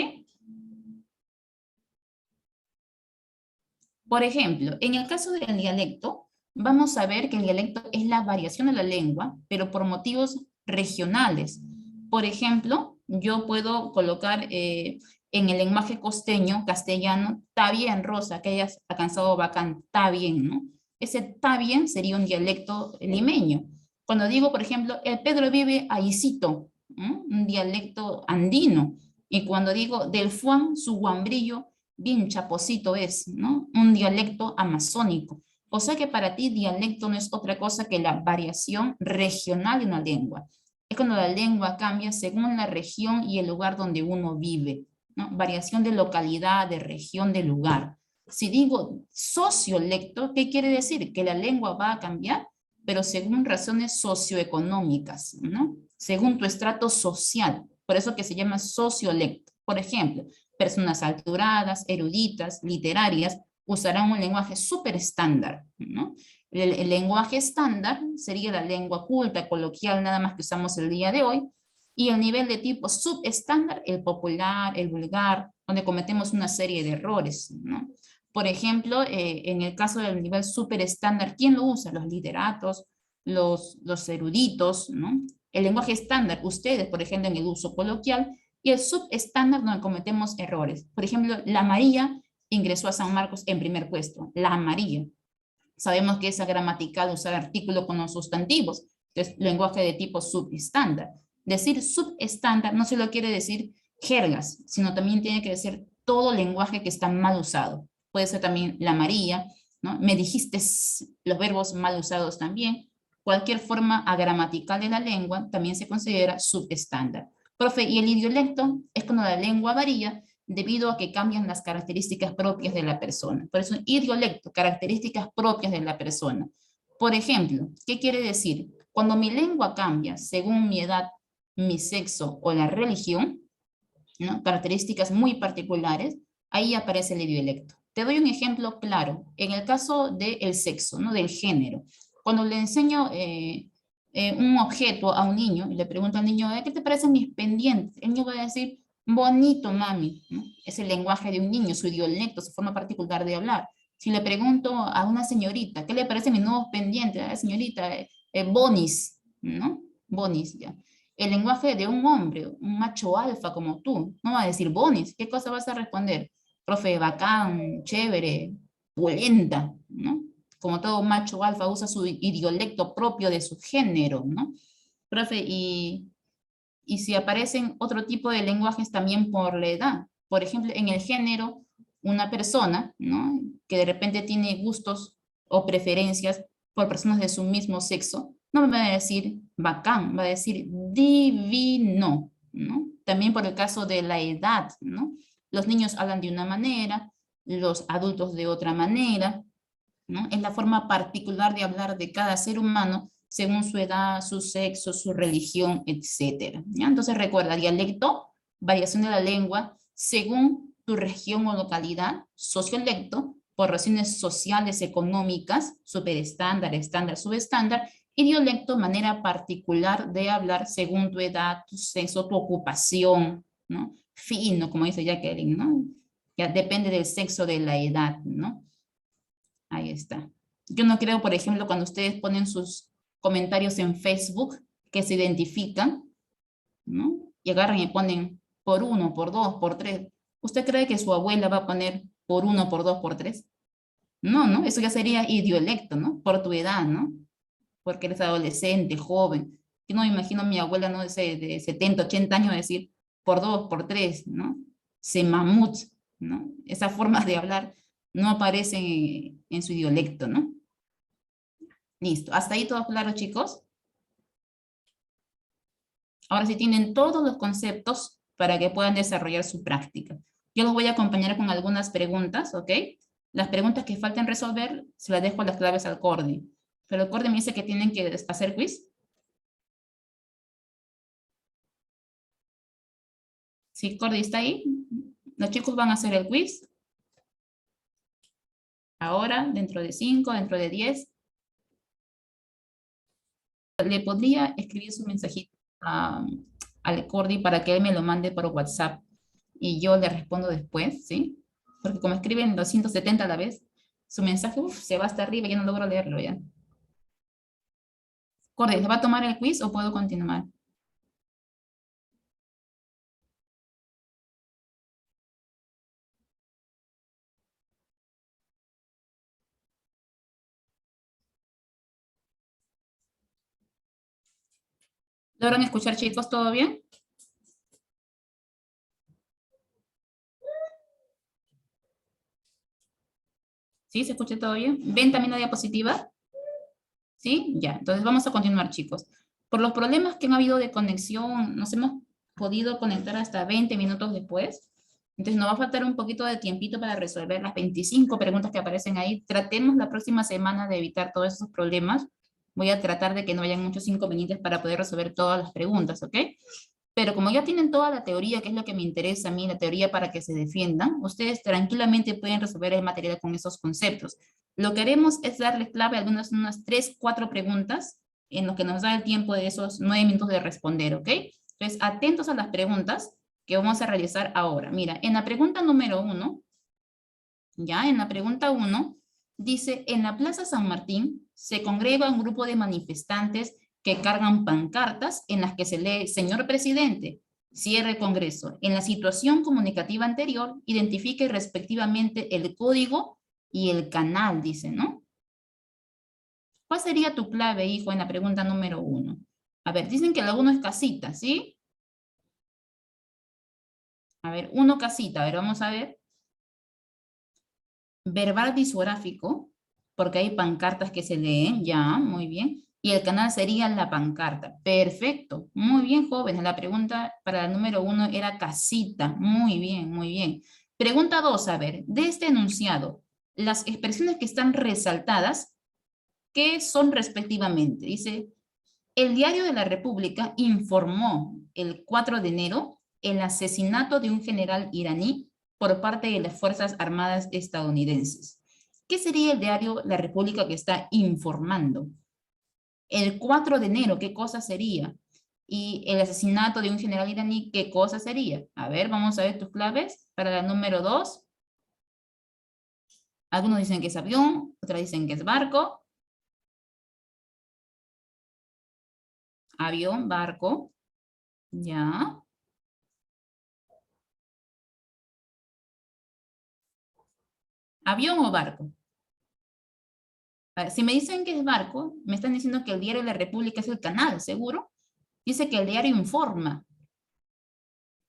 Por ejemplo, en el caso del dialecto, vamos a ver que el dialecto es la variación de la lengua, pero por motivos regionales. Por ejemplo, yo puedo colocar en el lenguaje costeño, castellano, está bien, Rosa, que hayas alcanzado bacán, está bien, ¿no? Ese está bien sería un dialecto limeño. Cuando digo, por ejemplo, el Pedro vive ahícito, ¿no? Un dialecto andino. Y cuando digo del Fuan, su guambrillo, bien chaposito es, ¿no? Un dialecto amazónico. O sea que para ti dialecto no es otra cosa que la variación regional de una lengua. Es cuando la lengua cambia según la región y el lugar donde uno vive, ¿no? Variación de localidad, de región, de lugar. Si digo sociolecto, ¿qué quiere decir? Que la lengua va a cambiar, pero según razones socioeconómicas, ¿no? Según tu estrato social. Por eso que se llama sociolecto. Por ejemplo, personas alturadas, eruditas, literarias, usarán un lenguaje súper estándar, ¿no? El lenguaje estándar sería la lengua culta, coloquial, nada más que usamos el día de hoy, y el nivel de tipo subestándar, el popular, el vulgar, donde cometemos una serie de errores, ¿no? Por ejemplo, en el caso del nivel súper estándar, ¿quién lo usa? Los literatos, los eruditos, ¿no? El lenguaje estándar, ustedes, por ejemplo, en el uso coloquial, y el subestándar donde cometemos errores. Por ejemplo, la María ingresó a San Marcos en primer puesto, la María. Sabemos que es gramatical usar artículo con los sustantivos, que es lenguaje de tipo subestándar. Decir subestándar no solo quiere decir jergas, sino también tiene que decir todo lenguaje que está mal usado. Puede ser también la María, ¿no? Me dijiste los verbos mal usados también. Cualquier forma agramatical de la lengua también se considera subestándar. Profe, y el idiolecto es cuando la lengua varía debido a que cambian las características propias de la persona. Por eso, idiolecto, características propias de la persona. Por ejemplo, ¿qué quiere decir? Cuando mi lengua cambia según mi edad, mi sexo o la religión, ¿no? Características muy particulares, ahí aparece el idiolecto. Te doy un ejemplo claro. En el caso del sexo, ¿no? Del género. Cuando le enseño un objeto a un niño y le pregunto al niño, ¿qué te parecen mis pendientes? El niño va a decir, bonito, mami, ¿no? Es el lenguaje de un niño, su idiolecto, su forma particular de hablar. Si le pregunto a una señorita, ¿qué le parecen mis nuevos pendientes? Señorita, bonis, ¿no? Bonis, ya. El lenguaje de un hombre, un macho alfa como tú, no va a decir bonis, ¿qué cosa vas a responder? Profe, bacán, chévere, pulenta, ¿no? Como todo macho alfa usa su idiolecto propio de su género, ¿no? Profe, y si aparecen otro tipo de lenguajes también por la edad. Por ejemplo, en el género, una persona, ¿no? Que de repente tiene gustos o preferencias por personas de su mismo sexo, no me va a decir bacán, va a decir divino, ¿no? También por el caso de la edad, ¿no? Los niños hablan de una manera, los adultos de otra manera, ¿no? Es la forma particular de hablar de cada ser humano según su edad, su sexo, su religión, etc. ¿Ya? Entonces recuerda, dialecto, variación de la lengua, según tu región o localidad, sociolecto, por razones sociales, económicas, superestándar, estándar, subestándar, y dialecto, manera particular de hablar según tu edad, tu sexo, tu ocupación, ¿no? Fino, como dice Jacqueline, ¿no? Ya depende del sexo, de la edad, ¿no? Ahí está. Yo no creo, por ejemplo, cuando ustedes ponen sus comentarios en Facebook, que se identifican, ¿no? Y agarran y ponen por uno, por dos, por tres. ¿Usted cree que su abuela va a poner por uno, por dos, por tres? No, ¿no? Eso ya sería idiolecto, ¿no? Por tu edad, ¿no? Porque eres adolescente, joven. Yo no me imagino a mi abuela, ¿no? De 70, 80 años decir por dos, por tres, ¿no? Se mamut, ¿no? Esa forma de hablar no aparece en su idiolecto, ¿no? Listo. ¿Hasta ahí todo claro, chicos? Ahora sí tienen todos los conceptos para que puedan desarrollar su práctica. Yo los voy a acompañar con algunas preguntas, ¿ok? Las preguntas que falten resolver, se las dejo las claves al Cordy. Pero el Cordy me dice que tienen que hacer quiz. ¿Sí, Cordy está ahí? Los chicos van a hacer el quiz. Ahora, dentro de 5, dentro de 10. Le podría escribir su mensajito al Cordy para que él me lo mande por WhatsApp y yo le respondo después, ¿sí? Porque como escriben 270 a la vez, su mensaje se va hasta arriba y yo no logro leerlo ya. Cordy, ¿se va a tomar el quiz o puedo continuar? ¿Logran escuchar, chicos? ¿Todo bien? ¿Sí? ¿Se escucha todo bien? ¿Ven también la diapositiva? ¿Sí? Ya, entonces vamos a continuar, chicos. Por los problemas que han habido de conexión, nos hemos podido conectar hasta 20 minutos después. Entonces nos va a faltar un poquito de tiempito para resolver las 25 preguntas que aparecen ahí. Tratemos la próxima semana de evitar todos esos problemas. Voy a tratar de que no hayan muchos inconvenientes para poder resolver todas las preguntas, ¿ok? Pero como ya tienen toda la teoría, que es lo que me interesa a mí, la teoría para que se defiendan, ustedes tranquilamente pueden resolver el material con esos conceptos. Lo que haremos es darles clave a algunas, unas 3, 4 preguntas en lo que nos da el tiempo de esos 9 minutos de responder, ¿ok? Entonces, atentos a las preguntas que vamos a realizar ahora. Mira, en la pregunta número 1, ya, en la pregunta 1, dice, en la Plaza San Martín se congrega un grupo de manifestantes que cargan pancartas en las que se lee, señor presidente, cierre el Congreso. En la situación comunicativa anterior, identifique respectivamente el código y el canal, dice, ¿no? ¿Cuál sería tu clave, hijo, en la pregunta número 1? A ver, dicen que la 1 es casita, ¿sí? A ver, 1 casita, a ver, vamos a ver. Verbal disgráfico, porque hay pancartas que se leen, ya, muy bien. Y el canal sería la pancarta. Perfecto, muy bien, jóvenes. La pregunta para el número 1 era casita. Muy bien, muy bien. Pregunta 2, a ver, de este enunciado, las expresiones que están resaltadas, ¿qué son respectivamente? Dice, el Diario de la República informó el 4 de enero el asesinato de un general iraní por parte de las Fuerzas Armadas estadounidenses. ¿Qué sería el Diario La República que está informando? El 4 de enero, ¿qué cosa sería? Y el asesinato de un general iraní, ¿qué cosa sería? A ver, vamos a ver tus claves para la número 2. Algunos dicen que es avión, otros dicen que es barco. Avión, barco, ya. ¿Avión o barco? A ver, si me dicen que es barco, me están diciendo que el diario de la República es el canal, ¿seguro? Dice que el diario informa.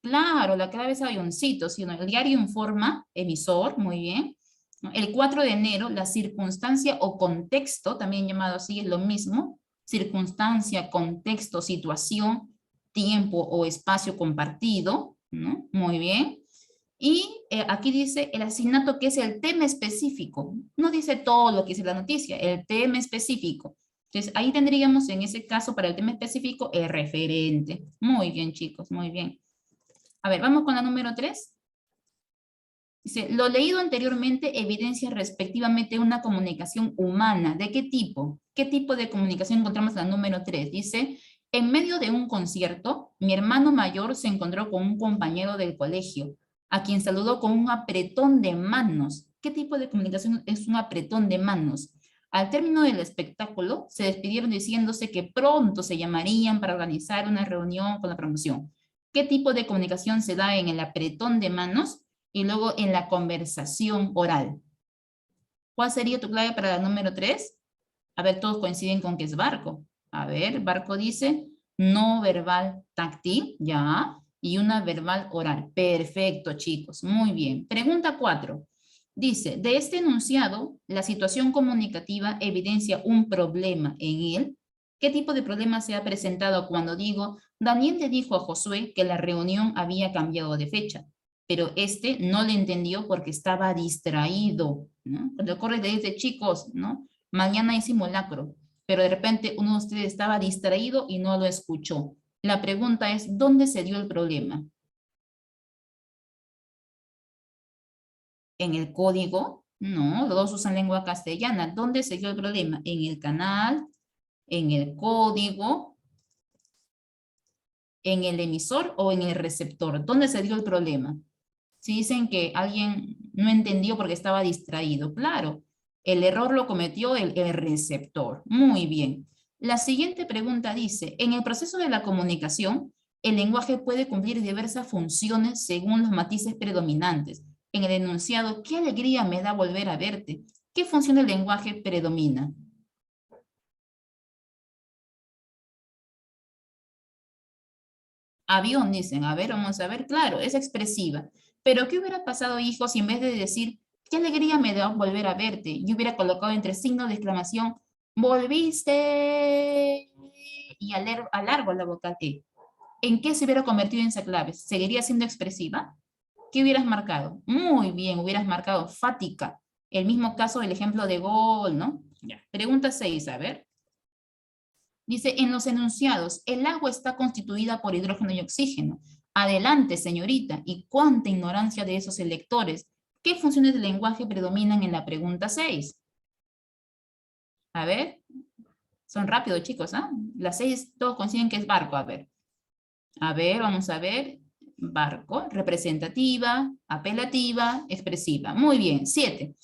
Claro, la clave es avioncito, sino el diario informa, emisor, muy bien. ¿No? El 4 de enero, la circunstancia o contexto, también llamado así, es lo mismo. Circunstancia, contexto, situación, tiempo o espacio compartido, ¿no? Muy bien. Y aquí dice el asesinato que es el tema específico. No dice todo lo que dice la noticia, el tema específico. Entonces ahí tendríamos en ese caso para el tema específico el referente. Muy bien, chicos, muy bien. A ver, vamos con la número 3. Dice, lo leído anteriormente evidencia respectivamente una comunicación humana. ¿De qué tipo? ¿Qué tipo de comunicación encontramos en la número 3? Dice, en medio de un concierto, mi hermano mayor se encontró con un compañero del colegio, a quien saludó con un apretón de manos. ¿Qué tipo de comunicación es un apretón de manos? Al término del espectáculo, se despidieron diciéndose que pronto se llamarían para organizar una reunión con la promoción. ¿Qué tipo de comunicación se da en el apretón de manos? Y luego en la conversación oral. ¿Cuál sería tu clave para la número 3? A ver, todos coinciden con que es barco. A ver, barco dice no verbal táctil, ya, y una verbal oral. Perfecto, chicos, muy bien. Pregunta 4. Dice, de este enunciado, la situación comunicativa evidencia un problema en él. ¿Qué tipo de problema se ha presentado cuando digo, Daniel le dijo a Josué que la reunión había cambiado de fecha, pero este no le entendió porque estaba distraído, ¿no? Cuando corre le dice, chicos, ¿no? Mañana hay simulacro, pero de repente uno de ustedes estaba distraído y no lo escuchó. La pregunta es, ¿dónde se dio el problema? ¿En el código? No, los dos usan lengua castellana. ¿Dónde se dio el problema? ¿En el canal? ¿En el código? ¿En el emisor o en el receptor? ¿Dónde se dio el problema? Si dicen que alguien no entendió porque estaba distraído, claro, el error lo cometió el receptor. Muy bien. La siguiente pregunta dice, en el proceso de la comunicación, el lenguaje puede cumplir diversas funciones según los matices predominantes. En el enunciado, ¿qué alegría me da volver a verte? ¿Qué función del lenguaje predomina? Avión, dicen. A ver, vamos a ver. Claro, es expresiva. Pero, ¿qué hubiera pasado, hijo, si en vez de decir, qué alegría me da volver a verte, yo hubiera colocado entre signos de exclamación, volviste, y alargo la vocal E? ¿En qué se hubiera convertido en esa clave? ¿Seguiría siendo expresiva? ¿Qué hubieras marcado? Muy bien, hubieras marcado fática. El mismo caso del ejemplo de gol, ¿no? Ya. Pregunta 6, a ver. Dice, en los enunciados, el agua está constituida por hidrógeno y oxígeno. Adelante, señorita. ¿Y cuánta ignorancia de esos electores? ¿Qué funciones del lenguaje predominan en la pregunta 6? A ver, son rápidos, chicos, ¿ah? Las 6 todos coinciden que es barco, a ver, vamos a ver. Barco, representativa, apelativa, expresiva. Muy bien, 7.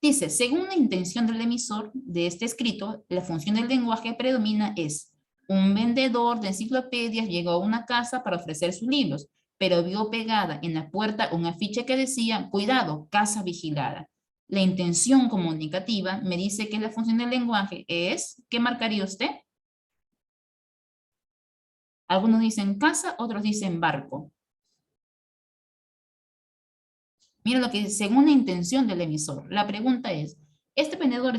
Dice, según la intención del emisor de este escrito, la función del lenguaje predomina es, un vendedor de enciclopedias llegó a una casa para ofrecer sus libros, pero vio pegada en la puerta un afiche que decía, cuidado, casa vigilada. La intención comunicativa me dice que la función del lenguaje es, ¿qué marcaría usted? Algunos dicen casa, otros dicen barco. Mira lo que dice, según la intención del emisor. La pregunta es, este vendedor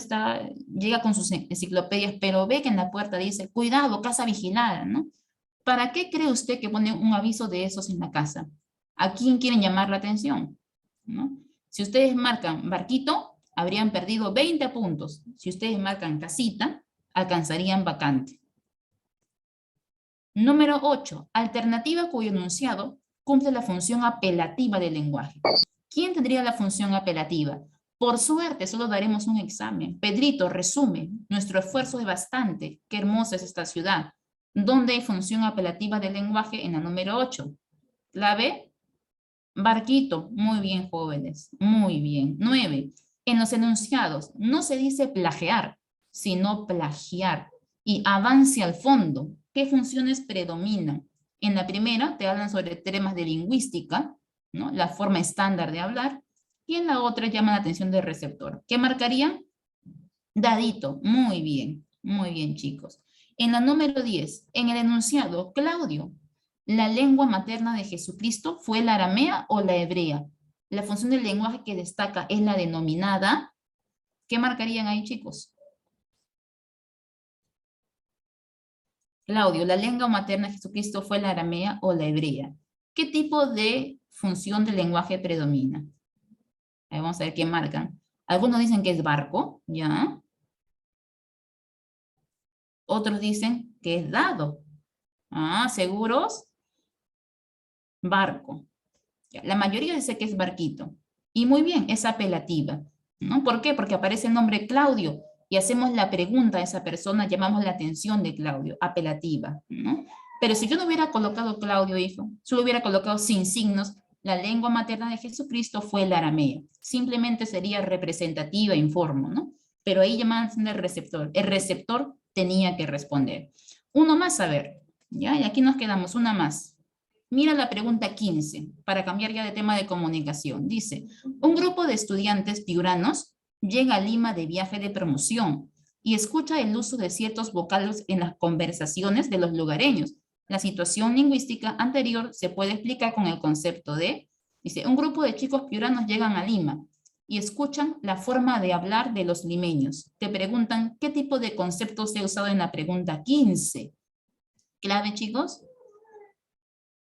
llega con sus enciclopedias, pero ve que en la puerta dice, cuidado, casa vigilada, ¿no? ¿Para qué cree usted que pone un aviso de esos en la casa? ¿A quién quieren llamar la atención? ¿No? Si ustedes marcan barquito, habrían perdido 20 puntos. Si ustedes marcan casita, alcanzarían vacante. Número 8. Alternativa cuyo enunciado cumple la función apelativa del lenguaje. ¿Quién tendría la función apelativa? Por suerte, solo daremos un examen. Pedrito, resume. Nuestro esfuerzo es bastante. Qué hermosa es esta ciudad. ¿Dónde hay función apelativa del lenguaje? En la número 8. Clave, barquito. Muy bien, jóvenes. Muy bien. 9. En los enunciados no se dice plagiar, sino plagiar. Y avance al fondo. ¿Qué funciones predominan? En la primera te hablan sobre temas de lingüística, ¿no? La forma estándar de hablar, y en la otra llama la atención del receptor. ¿Qué marcarían? Dadito, muy bien chicos. En la número 10, en el enunciado, Claudio, ¿la lengua materna de Jesucristo fue la aramea o la hebrea? La función del lenguaje que destaca es la denominada. ¿Qué marcarían ahí, chicos? Claudio, ¿la lengua materna de Jesucristo fue la aramea o la hebrea? ¿Qué tipo de función del lenguaje predomina? Ahí vamos a ver qué marcan. Algunos dicen que es barco, ¿ya? Otros dicen que es dado. Ah, ¿seguros? Barco. Ya, la mayoría dice que es barquito. Y muy bien, es apelativa, ¿no? ¿Por qué? Porque aparece el nombre Claudio y hacemos la pregunta a esa persona, llamamos la atención de Claudio, apelativa, ¿no? Pero si yo no hubiera colocado Claudio, hijo, solo hubiera colocado sin signos, la lengua materna de Jesucristo fue el arameo. Simplemente sería representativa, informo, ¿no? Pero ahí llaman el receptor. El receptor tenía que responder. Uno más, a ver, ¿ya? Y aquí nos quedamos, una más. Mira la pregunta 15, para cambiar ya de tema de comunicación. Dice, un grupo de estudiantes piuranos llega a Lima de viaje de promoción y escucha el uso de ciertos vocablos en las conversaciones de los lugareños. La situación lingüística anterior se puede explicar con el concepto de, dice, un grupo de chicos piuranos llegan a Lima y escuchan la forma de hablar de los limeños. Te preguntan qué tipo de concepto se ha usado en la pregunta 15. Clave, chicos.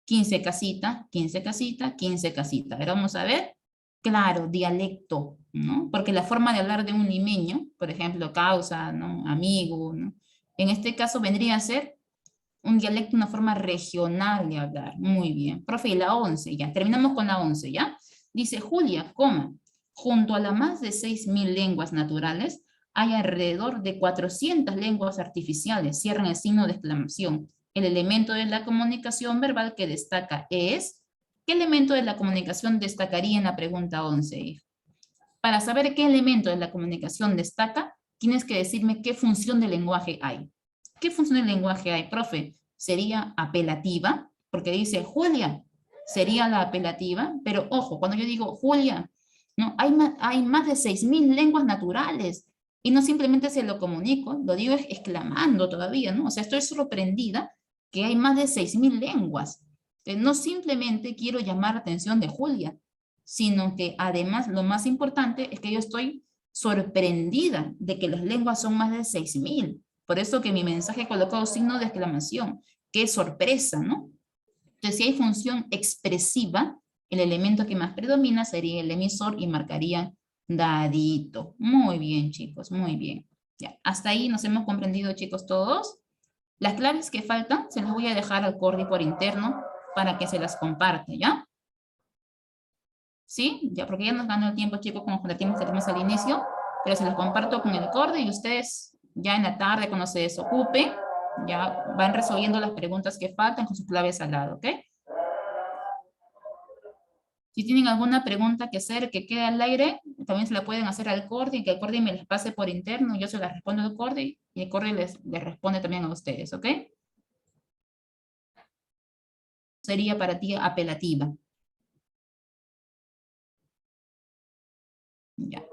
15 casita, 15 casita, 15 casita. Ahora vamos a ver. Claro, dialecto, ¿no? Porque la forma de hablar de un limeño, por ejemplo, causa, ¿no? Amigo, ¿no? En este caso vendría a ser un dialecto, una forma regional de hablar. Muy bien. Profe, y la 11, ya. Terminamos con la 11, ¿ya? Dice Julia, coma, junto a las más de 6.000 lenguas naturales, hay alrededor de 400 lenguas artificiales. Cierran el signo de exclamación. El elemento de la comunicación verbal que destaca es, ¿qué elemento de la comunicación destacaría en la pregunta 11? Para saber qué elemento de la comunicación destaca, tienes que decirme qué función del lenguaje hay. ¿Qué función del lenguaje hay, profe? ¿Sería apelativa? Porque dice Julia, sería la apelativa, pero ojo, cuando yo digo Julia, no, hay más de 6.000 lenguas naturales y no simplemente se lo comunico, lo digo exclamando todavía, ¿no? O sea, estoy sorprendida que hay más de 6.000 lenguas. No simplemente quiero llamar la atención de Julia, sino que además lo más importante es que yo estoy sorprendida de que las lenguas son más de 6.000. Por eso que mi mensaje he colocado signo de exclamación. ¡Qué sorpresa!, ¿no? Entonces, si hay función expresiva, el elemento que más predomina sería el emisor y marcaría dadito. Muy bien, chicos, muy bien. Ya, hasta ahí nos hemos comprendido, chicos, todos. Las claves que faltan se las voy a dejar al Cordi por interno para que se las comparte, ¿ya? ¿Sí? Ya, porque ya nos ganó el tiempo, chicos, como con el tiempo que tenemos al inicio, pero se los comparto con el Cordi y ustedes ya en la tarde, cuando se desocupen, ya van resolviendo las preguntas que faltan con sus claves al lado, ¿ok? Si tienen alguna pregunta que hacer que quede al aire, también se la pueden hacer al Cordi, que el Cordi me las pase por interno, yo se las respondo al Cordi y el Cordi les responde también a ustedes, ¿ok? Sería para ti apelativa. Ya.